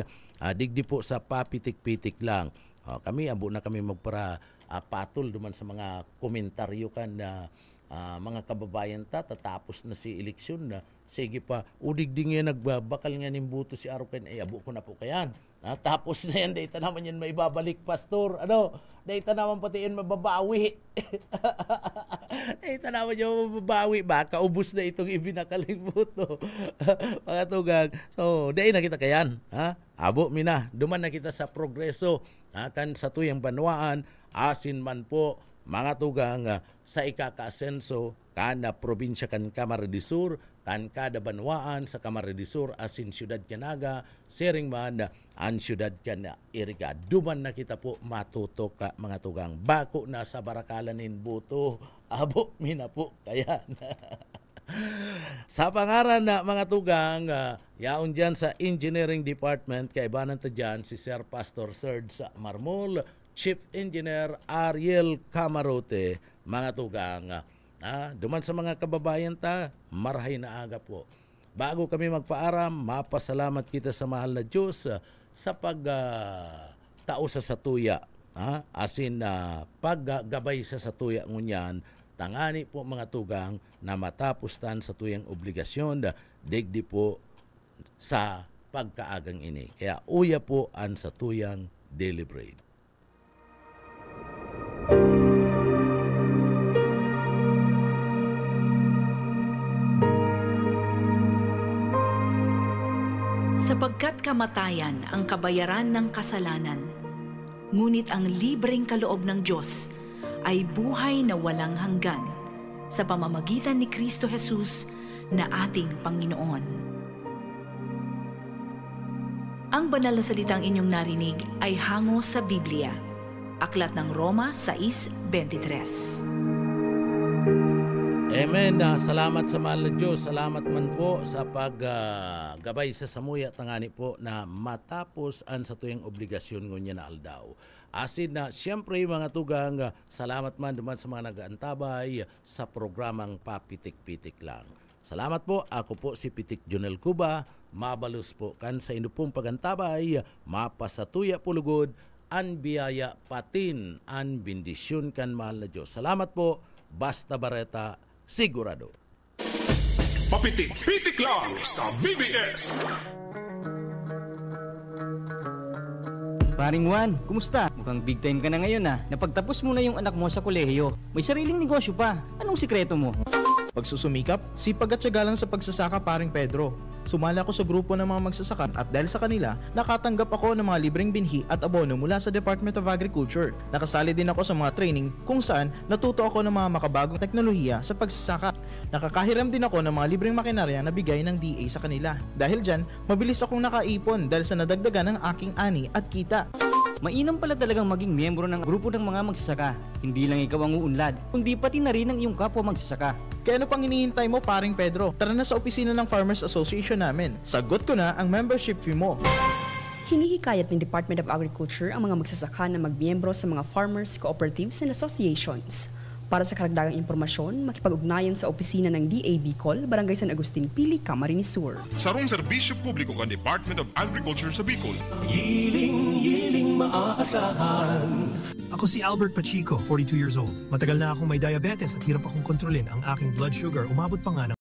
Digdi po sa papitik-pitik lang. Kami abo na kami magpara patol duman sa mga komentaryo kan na mga kababayan ta, tatapos na si eleksyon na sige pa udigding yan nagbabakal nga nimbuto si Aruken, abo ko na po kayan. Tapos na yan, data naman yan may babalik pastor, data naman pati yan mababawi. Data naman yan mababawi, baka ubus na itong ibinakaling buto. Mga tugang, so dahil na kita kayan, abo mina, duman na kita sa progreso, kan sa tuyang banwaan, asin man po, mga tugang sa ikaka-asenso kana probinsya kan Camarines Sur, kan kada banwaan sa Camarines Sur asin siyudad kanaga, sering man ang siyudad kan Iriga. Duman na kita po matutok mga tugang. Bako na sa barakalan in buto, abo mina po kaya. Sa pangaran na mga tugang, yaon dyan sa Engineering Department, kaibanan ta dyan si Sir Pastor Serge Marmol, Chief Engineer Ariel Camarote, mga tugang. Duman sa mga kababayan ta, marahay na aga po. Bago kami magpaaram, mapasalamat kita sa mahal na Diyos sa pagtao sa satuya. Asin paggabay sa satuya ngunyan, tangani po mga tugang na matapos tan sa tuyang obligasyon, digdi po sa pagkaagang ini. Kaya uya po ang sa tuyang daily bread. Sapagkat kamatayan ang kabayaran ng kasalanan, ngunit ang libreng kaloob ng Diyos ay buhay na walang hanggan sa pamamagitan ni Kristo Jesus na ating Panginoon. Ang banal na salitang inyong narinig ay hango sa Biblia. Aklat ng Roma 6:23. Amen. Salamat sa mahal na Diyos. Salamat man po sa paggabay sa samuya tangani po na matapos ang sa tuyang obligasyon ngunya na aldaw. Asin na siyempre mga tugang, salamat man duman sa mga nag-aantabay sa programang Papitik-Pitik Lang. Salamat po. Ako po si Pitik Jonel Cuba. Mabalus po kan sa inupong pagantabay, mapasatuya pulugod, an biyaya patin, an bendisyon kan mahal na Diyos. Salamat po. Basta Bareta, sigurado. Papitik-pitik lang sa BBS. Paring Juan, kumusta? Mukhang big time ka na ngayon Napagtapos mo na yung anak mo sa kolehiyo. May sariling negosyo pa. Anong sikreto mo? Pagsusumikap, sipag at tiyaga lang sa pagsasaka, Paring Pedro. Sumali ako sa grupo ng mga magsasaka at dahil sa kanila, nakatanggap ako ng mga libreng binhi at abono mula sa Department of Agriculture. Nakasali din ako sa mga training kung saan natuto ako ng mga makabagong teknolohiya sa pagsasaka. Nakakahiram din ako ng mga libreng makinarya na bigay ng DA sa kanila. Dahil dyan, mabilis akong nakaipon dahil sa nadagdagan ng aking ani at kita. Mainam pala talagang maging miyembro ng grupo ng mga magsasaka. Hindi lang ikaw ang uunlad, kundi pati na rin ang iyong kapwa magsasaka. Kaya ano pang hinihintay mo, Paring Pedro? Tara na sa opisina ng Farmers Association namin. Sagot ko na ang membership fee mo. Hinihikayat ng Department of Agriculture ang mga magsasaka na magmiyembro sa mga farmers, cooperatives and associations. Para sa karagdagang impormasyon, makipag-ugnayan sa opisina ng DA Bicol, Barangay San Agustin Pili, Camarines Sur. Sarong serbisyo publiko ng Department of Agriculture sa Bicol. Hiling maaasahan. Ako si Albert Pachico, 42 years old. Matagal na akong may diabetes at hirap akong kontrolin ang aking blood sugar. Umabot pa nga ng